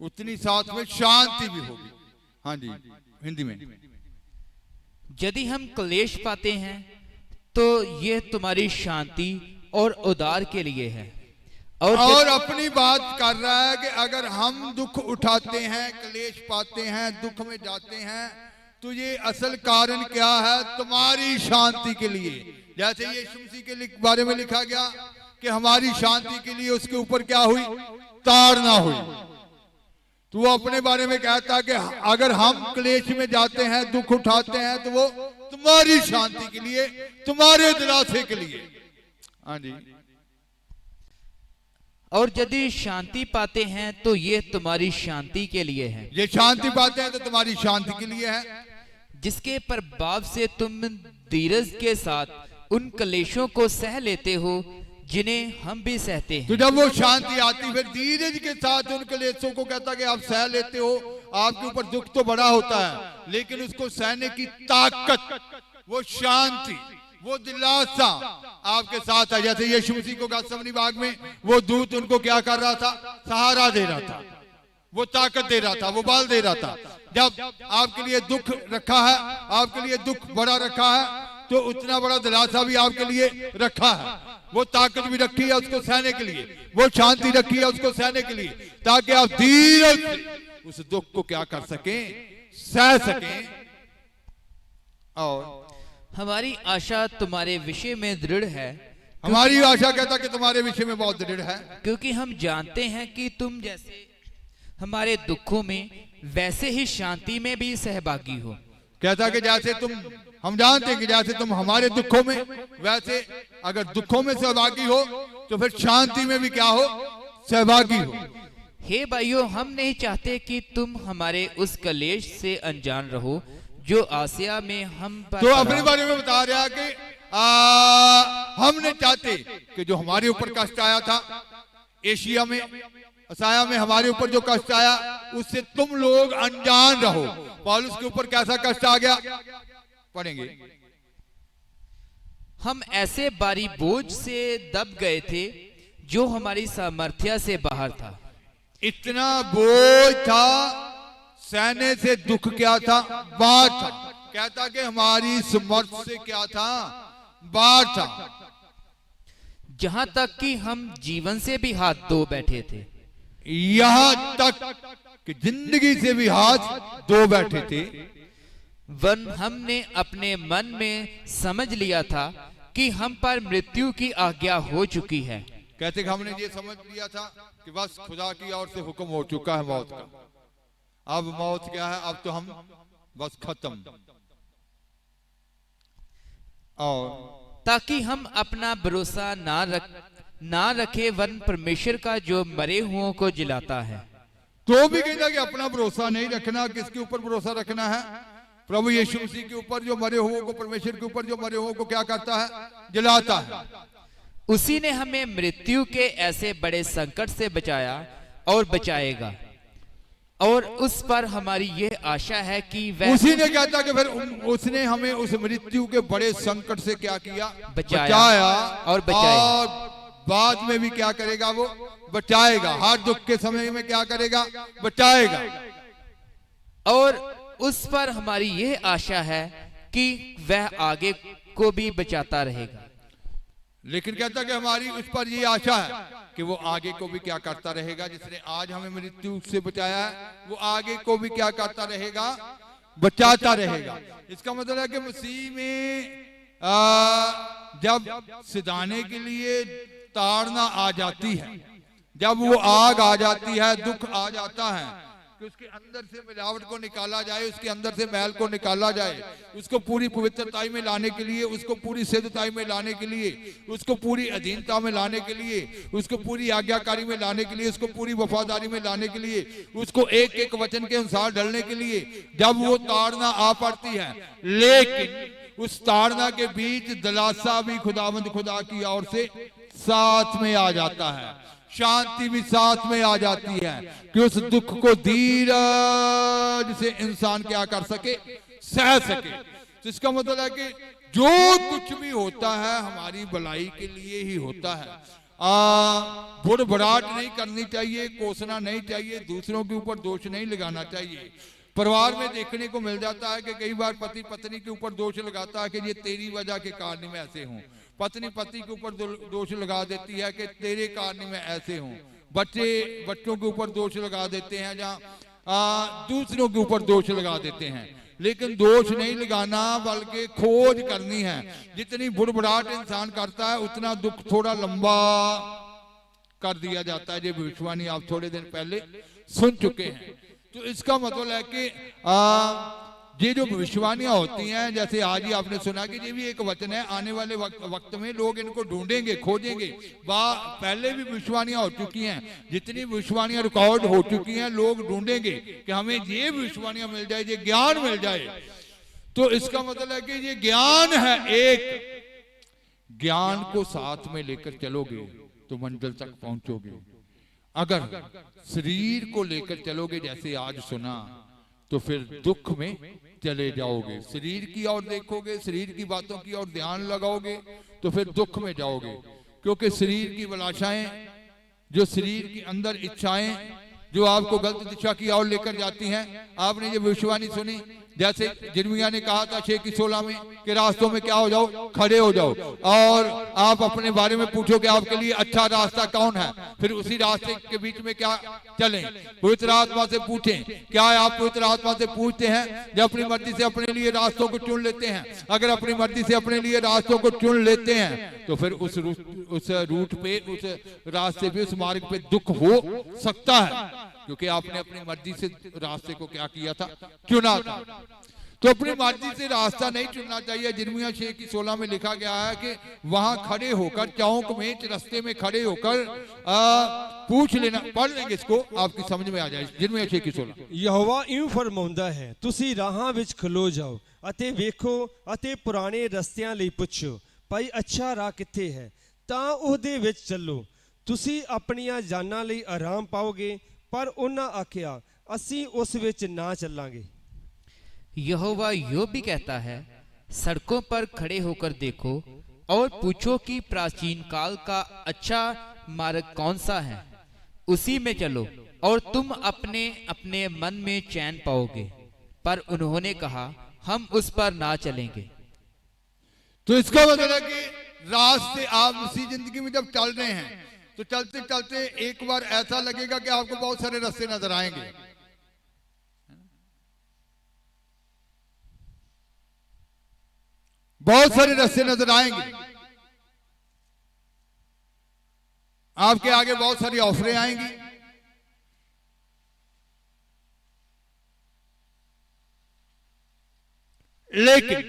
उतनी साथ में शांति भी होगी। हाँ जी, हिंदी में। यदि हम क्लेश पाते हैं तो ये तुम्हारी शांति और उद्धार के लिए है। और अपनी बात कर रहा है कि अगर हम दुख उठाते हैं, क्लेश पाते हैं, दुख में जाते हैं, तो ये असल कारण क्या है, तुम्हारी शांति के लिए। जैसे यीशु मसीह के बारे में लिखा गया कि हमारी शांति के लिए उसके ऊपर क्या हुई, ताड़ना हुई। तो वो अपने बारे में कहता कि अगर हम क्लेश में जाते हैं, दुख उठाते हैं, तो वो तुम्हारी शांति के लिए, तुम्हारे दिलासे के लिए। हाँ जी। और यदि शांति पाते हैं तो ये तुम्हारी शांति के लिए है। ये शांति पाते हैं तो तुम्हारी शांति के लिए है, जिसके प्रभाव से तुम धीरज के साथ उन क्लेशों को सह लेते हो जिन्हें हम भी सहते हैं। तो जब वो शांति आती, फिर धीरज के साथ उन क्लेशों को कहता कि आप सह लेते हो। आपके ऊपर दुख तो बड़ा होता है, लेकिन उसको सहने की ताकत, वो शांति, वो दिलासा आपके साथ है। जैसे यीशु मसीह को गethसेमनी बाग में वो दूत उनको क्या कर रहा था, सहारा दे रहा था, वो ताकत दे रहा था, वो बल दे रहा था। जब आपके लिए दुख रखा है, आपके लिए दुख बड़ा रखा है, तो उतना बड़ा दिलासा भी आपके लिए रखा है। वो ताकत भी रखी है उसको सहने के लिए, वो शांति रखी है उसको सहने के लिए, ताकि आप धीरज से उस दुख को क्या कर सकें, सह सकें। और हमारी आशा तुम्हारे विषय में दृढ़ है। हमारी आशा कहता कि तुम्हारे विषय में बहुत दृढ़ है, क्योंकि हम जानते हैं कि तुम जैसे हमारे दुखों में वैसे ही शांति में भी सहभागी हो। कहता कि जैसे तुम, हम जानते हैं कि जैसे तुम हमारे दुखों में, वैसे अगर दुखों में सहभागी हो तो फिर शांति में भी क्या हो, सहभागी हो। हे भाइयों, हम नहीं चाहते कि तुम हमारे उस कलेश से अनजान रहो जो आसिया में हम पर तो पड़ा। अपने बारे में बता रहा कि हम नहीं चाहते कि जो हमारे ऊपर कष्ट आया था एशिया में, असाया में हमारे ऊपर जो कष्ट आया उससे तुम लोग अनजान रहो। पौलुस के ऊपर कैसा कष्ट आ गया पढ़ेंगे। हम ऐसे भारी बोझ से दब गए थे जो हमारी सामर्थ्य से बाहर था। इतना बोझ था, सहने से दुख क्या था, बाहर था। कहता कि हमारी समर्थ से क्या था, बाहर था। जहां तक कि हम जीवन से भी हाथ धो बैठे थे, यहां तक कि जिंदगी से भी हाथ धो बैठे थे। वन हमने अपने मन में समझ लिया था कि हम पर मृत्यु की आज्ञा हो चुकी है। कहते कि हमने ये समझ लिया था कि बस खुदा की ओर से हुक्म हो चुका है मौत का। अब मौत क्या है, अब तो हम बस खत्म। और ताकि हम अपना भरोसा ना रखे वन परमेश्वर का जो मरे हुओं को जिलाता है। तो भी कहता कि अपना भरोसा नहीं रखना, किसके ऊपर भरोसा रखना है, प्रभु यीशु मसीह के ऊपर जो मरे हुओं को, परमेश्वर के ऊपर जो मरे हुओं को क्या करता है, जलाता है। उसी ने हमें मृत्यु के ऐसे बड़े संकट से बचाया और बचाएगा, और उस पर हमारी यह आशा है कि वह उसी ने कहता कि फिर उसने हमें उस मृत्यु के बड़े संकट से क्या किया, बचाया और बचाएगा। और बाद में भी क्या करेगा, वो बचाएगा। हर दुख के समय में क्या करेगा, बचाएगा। और उस पर हमारी यह आशा है कि वह आगे को भी बचाता रहेगा। लेकिन कहता कि हमारी उस पर ये आशा है कि वो आगे को भी क्या करता रहेगा। जिसने आज हमें मृत्यु से बचाया है वो आगे को भी क्या करता रहेगा, बचाता रहेगा। इसका मतलब है कि मसीह में जब सिधाने के लिए ताड़ना आ जाती है, जब वो आग आ जाती है, दुख आ जाता है, कि उसके अंदर से मिलावट को निकाला जाए, उसके अंदर से मैल को निकाला जाए, उसको पूरी पवित्रताई में लाने के लिए, उसको पूरी सिद्धताई में लाने के लिए, उसको पूरी अधीनता में लाने के लिए, उसको पूरी आज्ञाकारी में लाने के लिए, उसको पूरी वफादारी में लाने के लिए, उसको एक एक वचन के अनुसार ढलने के लिए जब वो ताड़ना आ पड़ती है। लेकिन उस ताड़ना के बीच दिलासा भी खुदावंद खुदा की ओर से साथ में आ जाता है, शांति भी साथ में आ जाती है कि उस दुख को धीरज से इंसान क्या कर सके, सह सके। तो इसका मतलब है कि जो कुछ भी होता है हमारी भलाई के लिए ही होता है। बुड़बड़ाहट नहीं करनी चाहिए, कोसना नहीं चाहिए, दूसरों के ऊपर दोष नहीं लगाना चाहिए। परिवार में देखने को मिल जाता है कि कई बार पति पत्नी के ऊपर दोष लगाता है कि ये तेरी वजह के कारण मैं ऐसे हूँ, पत्नी पति के ऊपर दोष लगा देती है कि तेरे कारण मैं ऐसे हूँ, बच्चे बच्चों के ऊपर दोष लगा देते हैं, जहाँ दूसरों के ऊपर दोष लगा देते हैं। लेकिन दोष नहीं लगाना बल्कि खोज करनी है। जितनी बुड़बड़ाहट इंसान करता है उतना दुख थोड़ा लंबा कर दिया जाता है। ये भविष्यवाणी आप थोड़े दिन पहले सुन चुके हैं। तो इसका मतलब है कि ये जो भविष्यवाणियां होती हैं, जैसे आज ही आपने सुना कि ये भी एक वचन है, आने वाले वक्त में लोग इनको ढूंढेंगे, खोजेंगे। पहले भी भविष्यवाणियां हो चुकी हैं, जितनी भविष्यवाणियां रिकॉर्ड हो चुकी हैं लोग ढूंढेंगे कि हमें ये भविष्यवाणियां मिल जाए, ये ज्ञान मिल जाए। तो इसका मतलब है कि ये ज्ञान है, एक ज्ञान को साथ में लेकर चलोगे तो मंजिल तक पहुंचोगे। अगर शरीर को लेकर चलोगे जैसे आज सुना तो फिर दुख में चले जाओगे। शरीर की ओर देखोगे, शरीर की बातों की ओर ध्यान लगाओगे तो फिर दुख में जाओगे। क्योंकि शरीर की अभिलाषाएं, जो शरीर की अंदर इच्छाएं जो आपको गलत दिशा की ओर लेकर जाती हैं। आपने ये भविष्यवाणी सुनी जैसे जिर्मिया ने कहा था 6:16 में कि रास्तों में क्या हो जाओ, खड़े हो जाओ और आप अपने बारे में पूछो कि आपके लिए अच्छा रास्ता कौन है, फिर उसी रास्ते के बीच में क्या चलें। पवित्र आत्मा से पूछें। क्या आप पवित्र आत्मा से पूछते हैं? जब अपनी मर्जी से अपने लिए रास्तों को चुन लेते हैं, अगर अपनी मर्जी से अपने लिए रास्तों को चुन लेते हैं तो फिर उस रूट पे, उस रास्ते पे, उस मार्ग पे दुख हो सकता है, क्योंकि आपने अपनी मर्जी से रास्ते को क्या किया था, चुना था। तो अपनी मर्जी से रास्ता नहीं चुनना चाहिए। जिरमिया 6 की 16 में लिखा गया है कि वहां खड़े होकर, चौक में, रास्ते में खड़े होकर पूछ लेना। पढ़ लेंगे इसको, आपकी समझ में आ जाए। जिरमिया 6 की 16। यहोवा इਉਂ फरमाਉਂਦਾ है, ਤੁਸੀਂ ਰਾਹਾਂ ਵਿੱਚ ਖਲੋ ਜਾਓ ਅਤੇ ਵੇਖੋ ਅਤੇ ਪੁਰਾਣੇ ਰਸਤਿਆਂ ਲਈ ਪੁੱਛੋ, ਭਾਈ ਅੱਛਾ ਰਾਹ ਕਿੱਥੇ ਹੈ, ਤਾਂ ਉਹਦੇ ਵਿੱਚ ਚੱਲੋ, ਤੁਸੀਂ ਆਪਣੀਆਂ ਜਾਨਾਂ ਲਈ ਆਰਾਮ ਪਾਓਗੇ। ਪਰ ਉਹਨਾਂ ਆਖਿਆ, ਅਸੀਂ ਉਸ ਵਿੱਚ ਨਾ ਚੱਲਾਂਗੇ। यहोवा यो भी कहता है, सड़कों पर खड़े होकर देखो और पूछो कि प्राचीन काल का अच्छा मार्ग कौन सा है, उसी में चलो और तुम अपने अपने मन में चैन पाओगे। पर उन्होंने कहा, हम उस पर ना चलेंगे। तो इसका मतलब है कि रास्ते आप उसी जिंदगी में जब चल रहे हैं तो चलते चलते एक बार ऐसा लगेगा कि आपको बहुत सारे रास्ते नजर आएंगे। बहुत सारे रास्ते नजर आएंगे, आपके आगे बहुत सारी ऑफरें आएंगी। लेकिन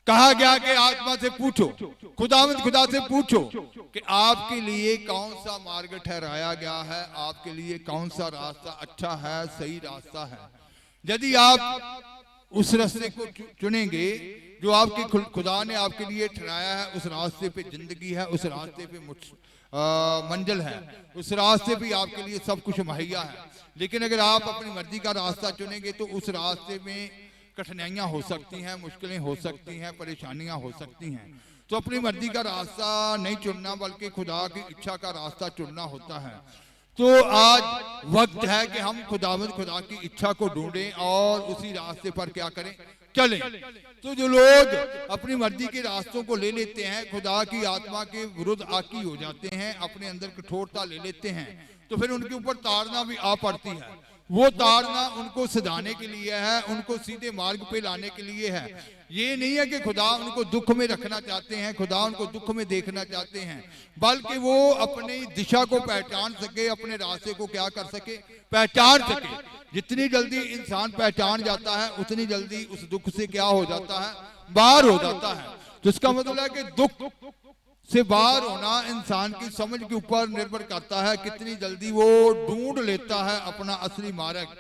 कहा गया कि आत्मा से पूछो, खुदा से पूछो कि आपके लिए कौन सा मार्ग ठहराया गया है, आपके लिए कौन सा रास्ता अच्छा है, सही रास्ता है। यदि आप उस रास्ते को चुनेंगे जो आपके खुदा ने आपके लिए ठहराया है, उस रास्ते पे जिंदगी है, उस रास्ते पे मंजिल है, उस रास्ते पे आपके लिए सब कुछ मुहैया है। लेकिन अगर आप अपनी मर्जी का रास्ता चुनेंगे तो उस रास्ते में कठिनाइयां हो सकती हैं, मुश्किलें हो सकती हैं, परेशानियां हो सकती हैं। तो अपनी मर्जी का रास्ता नहीं चुनना बल्कि खुदा की इच्छा का रास्ता चुनना होता है। तो आज वक्त है कि हम खुदा की इच्छा को ढूंढें और उसी रास्ते पर क्या करें, चलें। तो जो लोग अपनी मर्जी के रास्तों को ले लेते हैं, खुदा की आत्मा के विरुद्ध आकी हो जाते हैं, अपने अंदर कठोरता ले लेते हैं, तो फिर उनके ऊपर ताड़ना भी आ पड़ती है। वो ताड़ना उनको सजाने के लिए है, उनको सीधे मार्ग पे लाने के लिए है। ये नहीं है कि खुदा उनको दुख में रखना चाहते हैं, खुदा उनको दुख में देखना चाहते हैं, बल्कि वो अपनी दिशा को पहचान सके, अपने रास्ते को क्या कर सके, पहचान सके। जितनी जल्दी इंसान पहचान जाता है उतनी जल्दी उस दुख से क्या हो जाता है, बाहर हो जाता है। तो इसका मतलब है कि दुख से बाहर होना इंसान की समझ के ऊपर निर्भर करता है, कितनी जल्दी वो ढूंढ लेता है अपना असली मार्ग।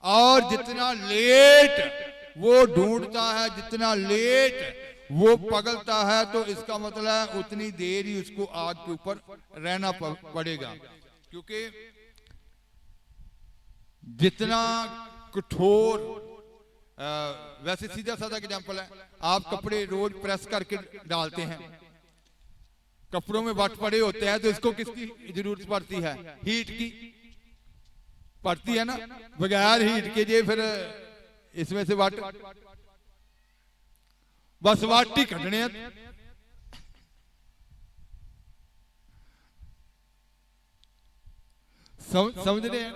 और जितना लेट वो ढूंढता है, जितना लेट वो पगलता है, तो इसका मतलब है उतनी देर ही उसको आग के ऊपर रहना पड़ेगा। क्योंकि जितना कठोर, वैसे सीधा साधा एग्जांपल है, आप कपड़े रोज प्रेस करके डालते हैं, कपड़ों में वट पड़े होते हैं, तो इसको किसकी जरूरत पड़ती है, हीट की पड़ती है ना। बगैर हीट के जे फिर इसमें से वट, बस वट ही कटने। समझ रहे हैं?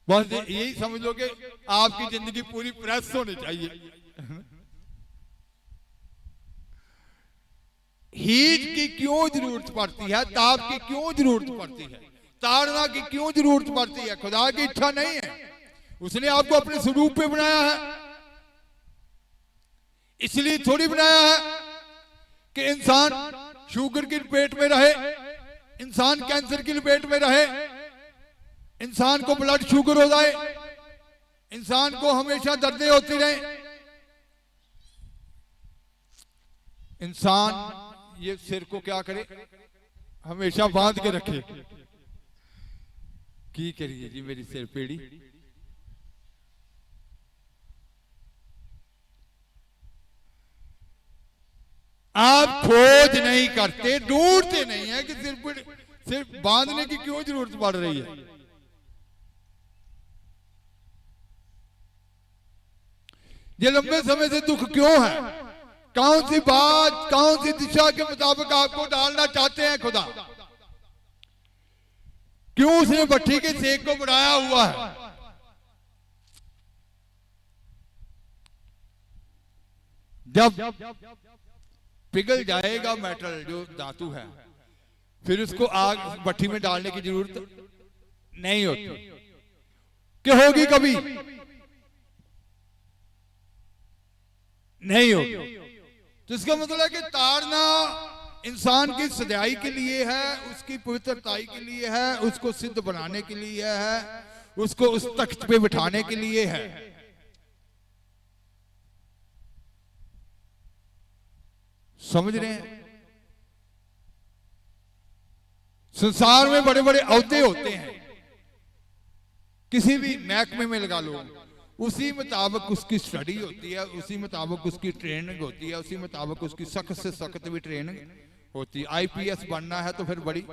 बस यही समझ लो कि आपकी जिंदगी पूरी प्रेस होनी चाहिए। हीट की क्यों जरूरत पड़ती है, ताप की क्यों जरूरत पड़ती है, ताड़ना की क्यों जरूरत पड़ती है? खुदा की इच्छा नहीं है, उसने आपको अपने स्वरूप पे बनाया है, इसलिए थोड़ी बनाया है कि इंसान शुगर की लपेट में रहे, इंसान कैंसर की लपेट में रहे, इंसान को ब्लड शुगर हो जाए, इंसान को हमेशा दर्दें होती रहे। इंसान ये सिर को क्या करे, हमेशा बांध के रखे। की करिए जी मेरी सिर पेड़ी। आप खोज नहीं करते, ढूंढते नहीं है कि सिर्फ बांधने की क्यों जरूरत पड़ रही है। ये लंबे समय से दुख क्यों है, कौन सी बात, कौन सी दिशा के मुताबिक आपको डालना चाहते हैं खुदा? क्यों उसने भट्ठी के सेक को बढ़ाया हुआ है? जब पिघल जाएगा मेटल, जो धातु है, फिर उसको आग भट्ठी में डालने की जरूरत नहीं होती। कि होगी कभी नहीं होगी। तो इसका मतलब है कि ताड़ना इंसान की सदाई के लिए है, उसकी पवित्रताई के लिए है, उसको सिद्ध बनाने के लिए है, उसको उस तख्त पे बिठाने के लिए है। समझ रहे हैं? संसार में बड़े बड़े औहदे होते हैं, किसी भी महकमे में लगा लो, उसी मुताबिक उसकी स्टडी होती है, उसी मुताबिक उसकी ट्रेनिंग होती है, उसी मुताबिक उसकी सख्त से सख्त भी ट्रेनिंग होती है। आईपीएस बनना है तो फिर बड़ी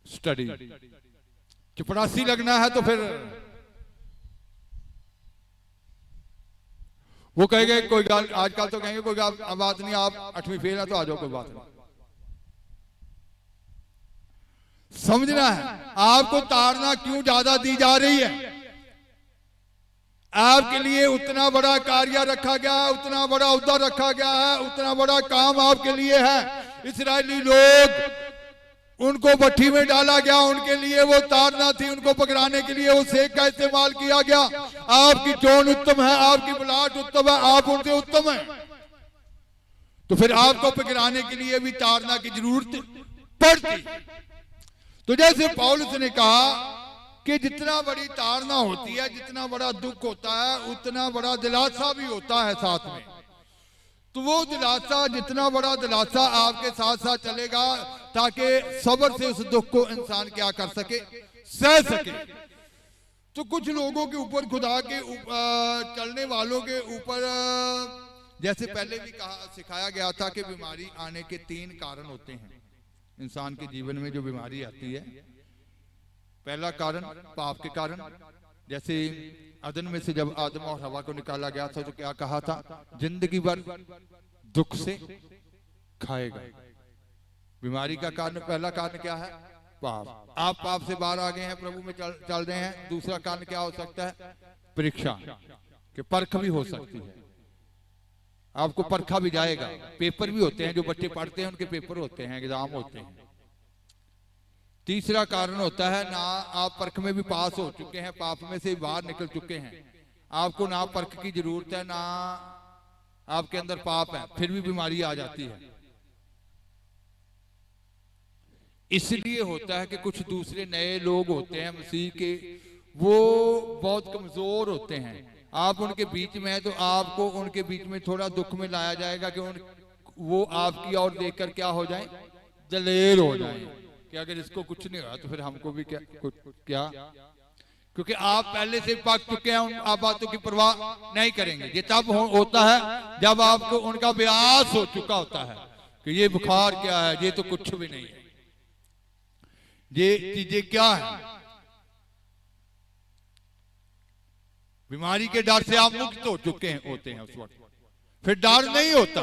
स्टडी, चपरासी लगना है तो फिर वो कहेंगे कोई बात, आजकल तो कहेंगे कोई बात नहीं, आप 8वीं फेल है तो आ जाओ, कोई बात नहीं। समझना है आपको ताड़ना क्यों ज्यादा दी जा रही है। आपके लिए उतना बड़ा कार्य रखा गया है, उतना बड़ा उद्दा रखा गया है, उतना बड़ा काम आपके लिए है। इस्राएली लोग, उनको भट्ठी में डाला गया, उनके लिए वो ताड़ना थी, उनको पकड़ाने के लिए वो सेक का इस्तेमाल किया गया। आपकी टोन उत्तम है, आपकी बुलाहट उत्तम है, आप उनसे उत्तम है, तो फिर आपको पकड़ाने के लिए भी ताड़ना की जरूरत पड़ती। तो जैसे पौलुस ने कहा कि जितना बड़ी ताड़ना होती है, जितना बड़ा दुख होता है, उतना बड़ा दिलासा भी होता है साथ में। तो वो दिलासा, जितना बड़ा दिलासा आपके साथ साथ चलेगा, ताकि सब्र से उस दुख को इंसान क्या कर सके, सह सके। तो कुछ लोगों के ऊपर, खुदा के चलने वालों के ऊपर, जैसे पहले भी सिखाया गया था कि बीमारी आने के 3 कारण होते हैं इंसान के जीवन में। जो बीमारी आती है, पहला कारण पाप के कारण, जैसे अदन में से जब आदम और हवा को निकाला गया था तो क्या कहा था, जिंदगी भर दुख से खाएगा। बीमारी का कारण, पहला कारण क्या है, पाप। आप पाप से बाहर आ गए हैं, प्रभु में चल रहे हैं। दूसरा कारण क्या हो सकता है, परीक्षा के परख भी हो सकती है, आपको परखा भी जाएगा। पेपर भी होते हैं, जो बच्चे पढ़ते हैं उनके पेपर होते हैं, एग्जाम होते हैं। तीसरा कारण होता है, ना आप परख में भी पास हो चुके हैं, पाप में से बाहर निकल चुके हैं, आपको ना परख की जरूरत है, ना आपके अंदर पाप है, फिर भी बीमारी आ जाती है। इसलिए होता है कि कुछ दूसरे नए लोग होते हैं मसीह के, वो बहुत कमजोर होते हैं। आप उनके बीच में हैं तो आपको उनके बीच में थोड़ा दुख में लाया जाएगा कि वो आपकी ओर देखकर क्या हो जाए, दलेर हो जाए कि अगर इसको कुछ नहीं हुआ तो फिर हमको भी क्या, क्योंकि आप पहले से पक चुके हैं, आप बातों की परवाह नहीं करेंगे। ये तब होता है जब आपको उनका अभ्यास हो चुका होता है कि ये बुखार क्या है, ये तो कुछ भी नहीं है, ये चीजें क्या है। बीमारी के डर से आप मुक्त हो चुके हैं, होते हैं उस वक्त, फिर डर नहीं होता।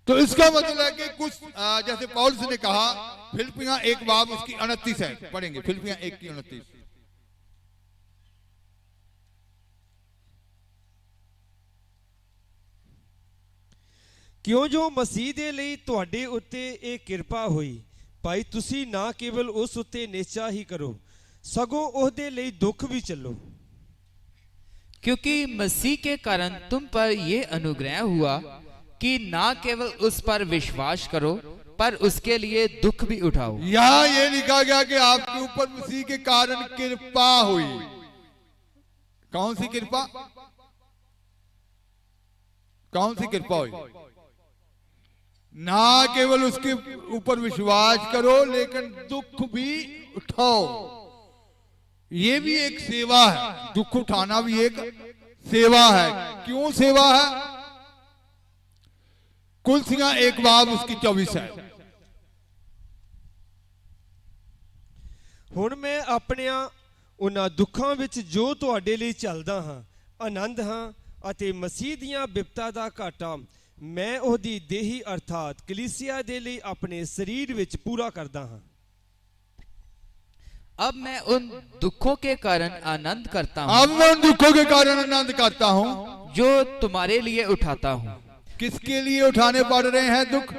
तो इसका मतलब है कि कुछ जैसे पौलुस ने कहा, फिलिपियां 1 बाब उसकी 29 है, पढ़ेंगे फिलिपियां 1 की 29। क्यों जो मसीह दे ਲਈ ਤੁਹਾਡੇ ਉੱਤੇ ਇਹ ਕਿਰਪਾ ਹੋਈ, ਭਾਈ ਤੁਸੀਂ ਨਾ ਕੇਵਲ ਉਸ ਉੱਤੇ ਨਿਸ਼ਚਾ ਹੀ ਕਰੋ, सगों ओहदे ਲਈ दुख भी चलो। क्योंकि मसीह के कारण तुम पर यह अनुग्रह हुआ कि ना केवल उस पर विश्वास करो पर उसके लिए दुख भी उठाओ। यहां ये लिखा गया कि आपके ऊपर मसीह के कारण कृपा हुई। कौन सी कृपा, कौन सी कृपा हुई? ना केवल उसके ऊपर विश्वास करो लेकिन दुख भी उठाओ। ये भी एक सेवा है, दुख उठाना भी एक सेवा है। क्यों सेवा है? कुलसियां 1 बाब उसकी 24 है। ਹੁਣ ਮੈਂ ਆਪਣਿਆਂ ਉਹਨਾਂ ਦੁੱਖਾਂ ਵਿੱਚ ਜੋ ਤੁਹਾਡੇ ਲਈ ਚੱਲਦਾ ਹਾਂ ਆਨੰਦ ਹਾਂ ਅਤੇ ਮਸੀਹ ਦੀਆਂ ਬਿਪਤਾ ਦਾ ਘਾਟਾ ਮੈਂ ਉਹਦੀ ਦੇਹੀ ਅਰਥਾਤ ਕਲੀਸਿਆ ਦੇ ਲਈ ਆਪਣੇ ਸਰੀਰ ਵਿੱਚ ਪੂਰਾ ਕਰਦਾ ਹਾਂ। अब मैं उन दुखों के कारण आनंद करता हूँ, अब मैं उन दुखों के कारण आनंद करता हूँ जो तुम्हारे लिए उठाता हूँ। किसके लिए उठाने पड़ रहे हैं दुख?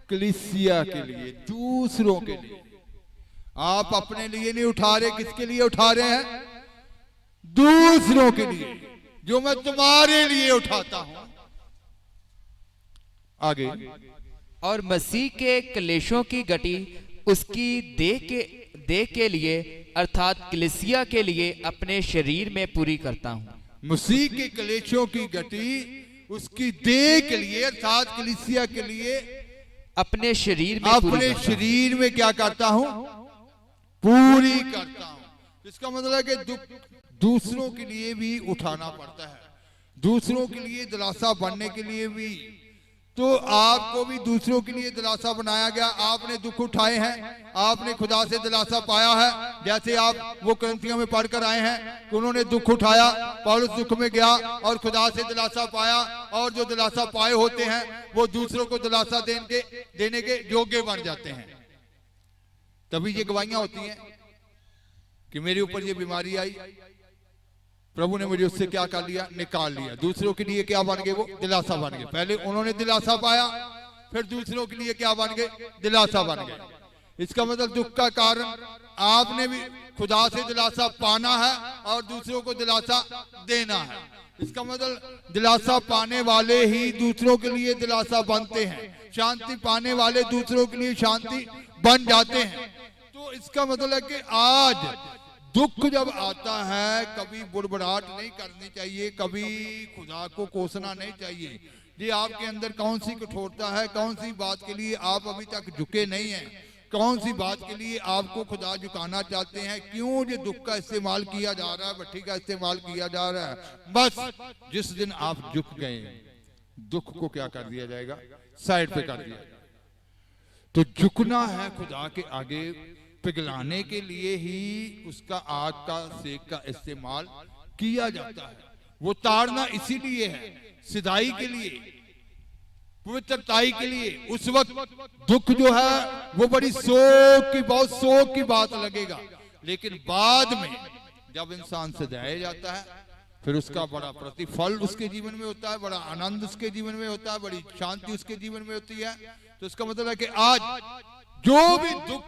कलीसिया के लिए, दूसरों के लिए। आप अपने लिए नहीं उठा रहे, किसके लिए उठा रहे हैं? दूसरों के लिए, जो मैं तुम्हारे लिए उठाता हूं। आगे, और मसीह के क्लेशों की गति उसकी देह के लिए अर्थात कलीसिया के लिए अपने शरीर में पूरी करता हूं। मसीह के क्लेशों की गति उसकी देह के लिए अर्थात कलीसिया के लिए अपने शरीर में पूरी अपने करता हूं। शरीर में क्या करता हूं? पूरी करता हूं। इसका मतलब है कि दुख दूसरों के लिए भी उठाना पड़ता है, दूसरों के लिए दिलासा बनने के लिए भी। तो आपको भी दूसरों के लिए दिलासा बनाया गया। आपने दुख उठाए हैं, आपने खुदा से दिलासा पाया है। जैसे आप वो करंथियों में पढ़कर आए हैं कि उन्होंने दुख उठाया, पौलुस दुख में गया और खुदा से दिलासा पाया, और जो दिलासा पाए होते हैं वो दूसरों को दिलासा देने के योग्य बन जाते हैं। तभी ये गवाहियां होती हैं कि मेरे ऊपर ये बीमारी आई, प्रभु ने मुझे उससे क्या कर लिया? निकाल लिया। दूसरों के लिए क्या बन गए? वो दिलासा बन गए। पहले उन्होंने दिलासा पाया, फिर दूसरों के लिए क्या बन गए? दिलासा बन गए। इसका मतलब दुख का कारण आपने भी खुदा से दिलासा पाना है और दूसरों को दिलासा देना है। इसका मतलब दिलासा पाने वाले ही दूसरों के लिए दिलासा बनते हैं, शांति पाने वाले दूसरों के लिए शांति बन जाते हैं। तो इसका मतलब है कि आज दुख जब आता है, कभी बुड़बड़ाहट नहीं करनी चाहिए, कभी खुदा को कोसना नहीं चाहिए। ये आपके अंदर कौन सी कठोरता है, कौन सी बात के लिए आप अभी तक झुके नहीं हैं, कौन सी बात के लिए आपको खुदा झुकाना चाहते हैं? क्यों ये दुख का इस्तेमाल किया जा रहा है, भट्टी का इस्तेमाल किया जा रहा है? बस जिस दिन आप झुक गए, दुख को क्या कर दिया जाएगा? साइड पे कर दिया जाएगा। तो झुकना है खुदा के आगे, पिघलाने के लिए ही उसका आग का सेक का इस्तेमाल किया जाता है। वो ताड़ना इसीलिए है, सिधाई के लिए, पवित्रताई के लिए। उस वक्त दुख जो है वो बड़ी बहुत शोक की बात लगेगा, लेकिन बाद में जब इंसान सजाया जाता है, फिर उसका बड़ा प्रतिफल उसके जीवन में होता है, बड़ा आनंद उसके जीवन में होता है, बड़ी शांति उसके जीवन में होती है। तो इसका मतलब है कि आज जो भी दुख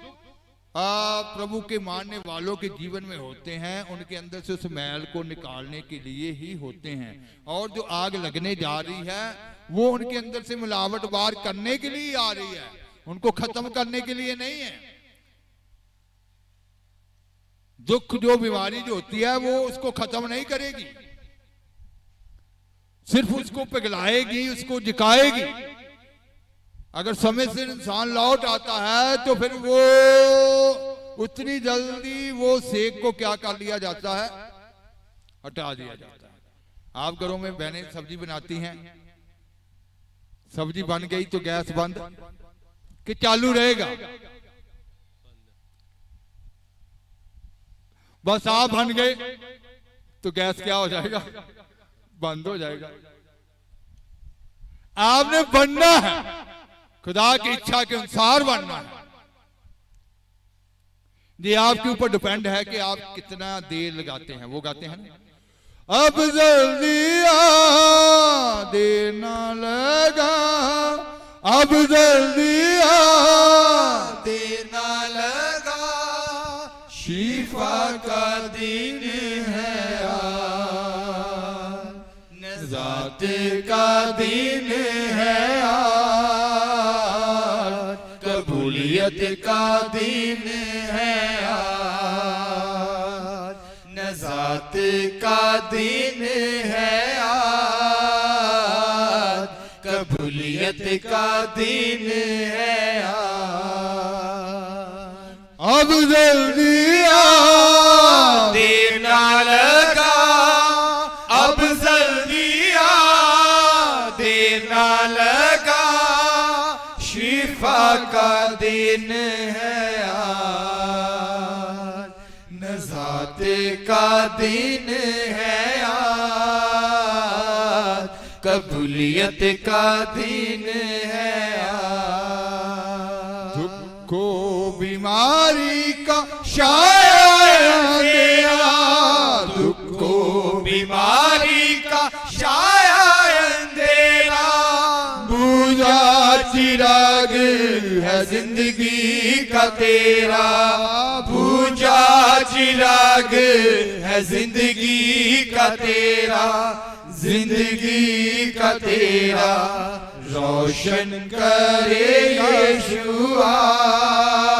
प्रभु के मानने वालों के जीवन में होते हैं, उनके अंदर से उस मैल को निकालने के लिए ही होते हैं। और जो आग लगने जा रही है वो उनके अंदर से मिलावट बाहर करने के लिए आ रही है, उनको खत्म करने के लिए नहीं है। दुख जो बीमारी जो होती है वो उसको खत्म नहीं करेगी, सिर्फ उसको पिघलाएगी, उसको जिकाएगी। अगर समय से इंसान लौट आता है तो फिर वो उतनी जल्दी वो सेक को क्या कर लिया जाता है? हटा दिया जाता है। आप घरों में बहनें सब्जी बनाती हैं, सब्जी बन गई तो गैस बंद कि चालू रहेगा? बस आप बन गए तो गैस क्या हो जाएगा? बंद हो जाएगा। आपने बनना है, खुदा की इच्छा के अनुसार बनना है। ये आपके ऊपर डिपेंड है कि आप कितना देर लगाते हैं। वो गाते हैं ना, अब जल्दी आ देर ना लगा, अब जल्दी आ देर ना लगा, शिफा का दिन है आज, नजात का दिन है आज, कबूलियत का दिन है आज, नजात का दिन है आज, कबूलियत का दिन है आज। अब जल्दी आ देर ना लगा, अब जल्दी आ देर ना लगा, शिफा का दिन है आज, नजात का दिन है आज, कबूलियत का दिन है आज। दुख को बीमारी का शायद अंधेरा, दुख को बीमारी का शायद अंधेरा, बुझा चिराग है जिंदगी का तेरा, बूझा चिराग है जिंदगी का तेरा, जिंदगी का तेरा, रोशन करे यीशु आज,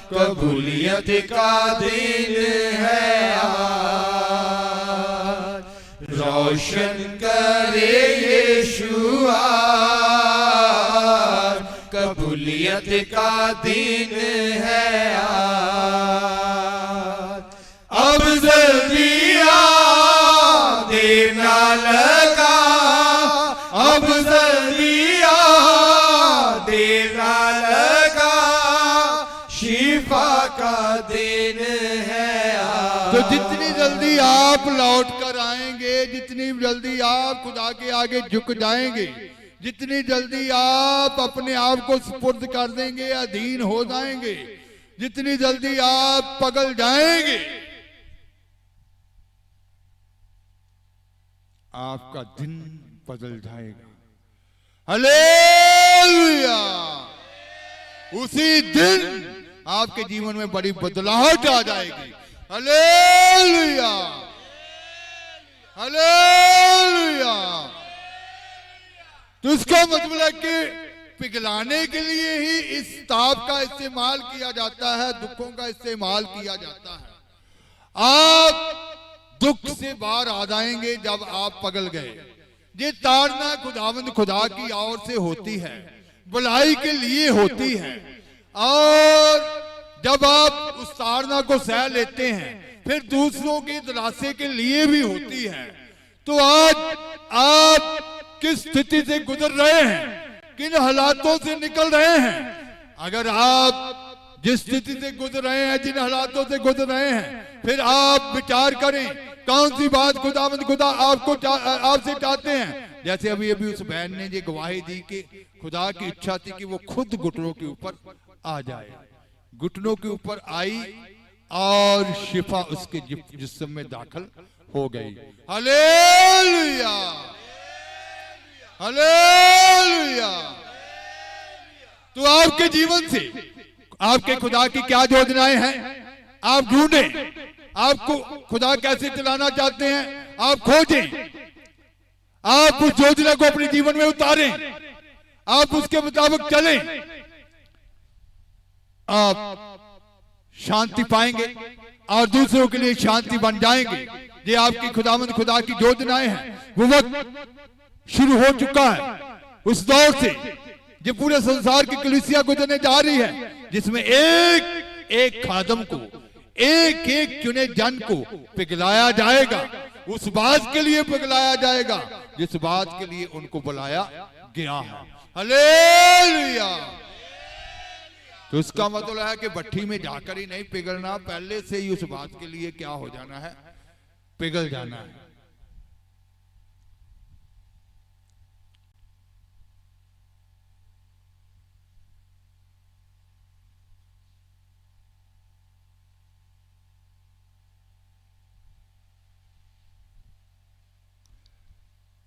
कबूलियत का दिन है आज, रोशन करे यीशु आज, कबूलियत का दिन है आज। अब जल्दी आ देर ना लगा, अब जल्दी आ देर ना लगा, शिफा का दिन है आज। तो जितनी जल्दी आप लौट कर आएंगे, जितनी जल्दी आप खुदा के आगे झुक जाएंगे, जितनी जल्दी आप अपने आप को सुपुर्द कर देंगे, अधीन हो जाएंगे, जितनी जल्दी आप पगल जाएंगे, आपका दिन बदल जाएगा। हालेलुया। उसी दिन आपके जीवन में बड़ी बदलाहट आ जाएगी। Hallelujah, hallelujah. तो इसका मतलब है कि पिघलाने के लिए ही इस ताप का इस्तेमाल किया जाता है, दुखों का इस्तेमाल किया जाता है। आप दुख से बाहर आ जाएंगे जब आप पगल गए। ये ताड़ना खुदावंद खुदा की ओर से होती है, भलाई के लिए होती है, और जब आप उस ताड़ना को सह लेते हैं फिर दूसरों की दिलासे के लिए भी होती है। तो आज आप किस स्थिति से गुजर रहे हैं, किन हालातों से निकल रहे हैं, अगर आप जिस स्थिति से गुजर रहे हैं, जिन हालातों से गुजर रहे हैं, फिर आप विचार करें कौन सी बात खुदावंद खुदा आपसे चाहते हैं। जैसे अभी अभी उस बहन ने ये गवाही दी कि खुदा की इच्छा थी कि वो खुद घुटनों के ऊपर आ जाए, घुटनों के ऊपर आई और शिफा उसके जिस्म में दाखिल हो गई। Hallelujah, hallelujah. तो आपके जीवन से आपके खुदा की क्या योजनाएं हैं, आप ढूंढें। आपको खुदा कैसे चलाना चाहते हैं, आप खोजें, आप उस योजना को अपने जीवन में उतारें, आप उसके मुताबिक चलें, आप शांति पाएंगे और दूसरों के लिए शांति बन जाएंगे। ये आपकी खुदावंद खुदा की योजनाएं हैं। वो वक्त शुरू हो चुका है उस दौर से जो पूरे संसार की कलीसिया गुजरने जा रही है, जिसमें एक एक खादम को, एक एक चुने जन को पिघलाया जाएगा। उस बात के लिए पिघलाया जाएगा जिस बात के लिए उनको बुलाया गया है। हालेलुया। तो इसका मतलब है कि भट्टी में जाकर ही नहीं पिघलना, पहले से ही उस बात के लिए क्या हो जाना है, पिघल जाना है।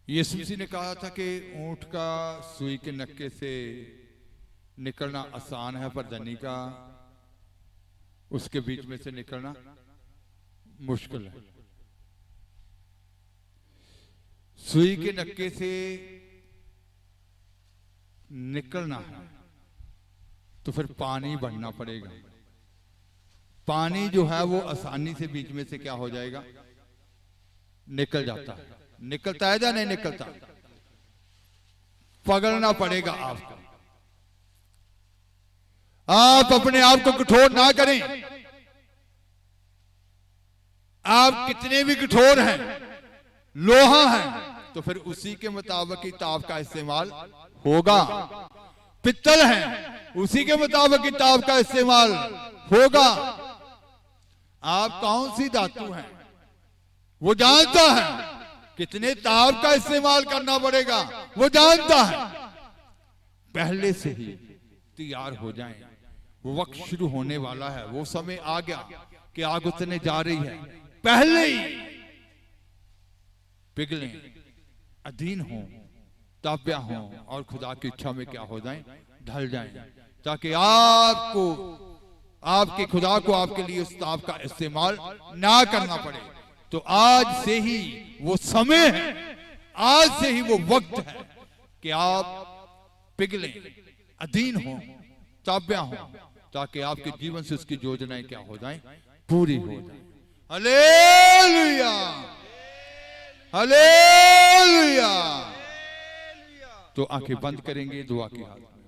यीशु मसीह ने कहा था कि ऊंट का सुई के नक्के से निकलना आसान है, पर धनी का उसके बीच में से निकलना मुश्किल है। सुई के नक्के से निकलना है तो फिर पानी बढ़ना पड़ेगा। पानी जो है वो आसानी से बीच में से क्या हो जाएगा, निकल जाता है। निकलता है या नहीं निकलता, पकड़ना पड़ेगा आपको। आप अपने आप को कठोर ना करें। आप कितने भी कठोर हैं, लोहा है, तो फिर उसी के मुताबिक ही ताप का इस्तेमाल होगा। पित्तल है, उसी के मुताबिक ही ताप का इस्तेमाल होगा। आप कौन सी धातु हैं वो जानता है, कितने ताप का इस्तेमाल करना पड़ेगा वो जानता है। पहले से ही तैयार हो जाएं, वो वक्त शुरू होने वाला है, वो समय आ गया कि आग उतरने जा रही है। पहले ही पिघलें, अधीन हों, ताबिया हों और खुदा की इच्छा में क्या हो जाएं, ढल जाएं, ताकि आपको आपके खुदा को आपके लिए उस ताप का इस्तेमाल ना करना पड़े। तो आज से ही वो समय है, आज से ही वो वक्त है कि आप पिघलें, अधीन हों, ताबिया हों, ताकि आपके जीवन से उसकी योजनाएं क्या हो जाएं, पूरी हो जाएं। Hallelujah, hallelujah. तो आंखें बंद करेंगे, दुआ की हालत।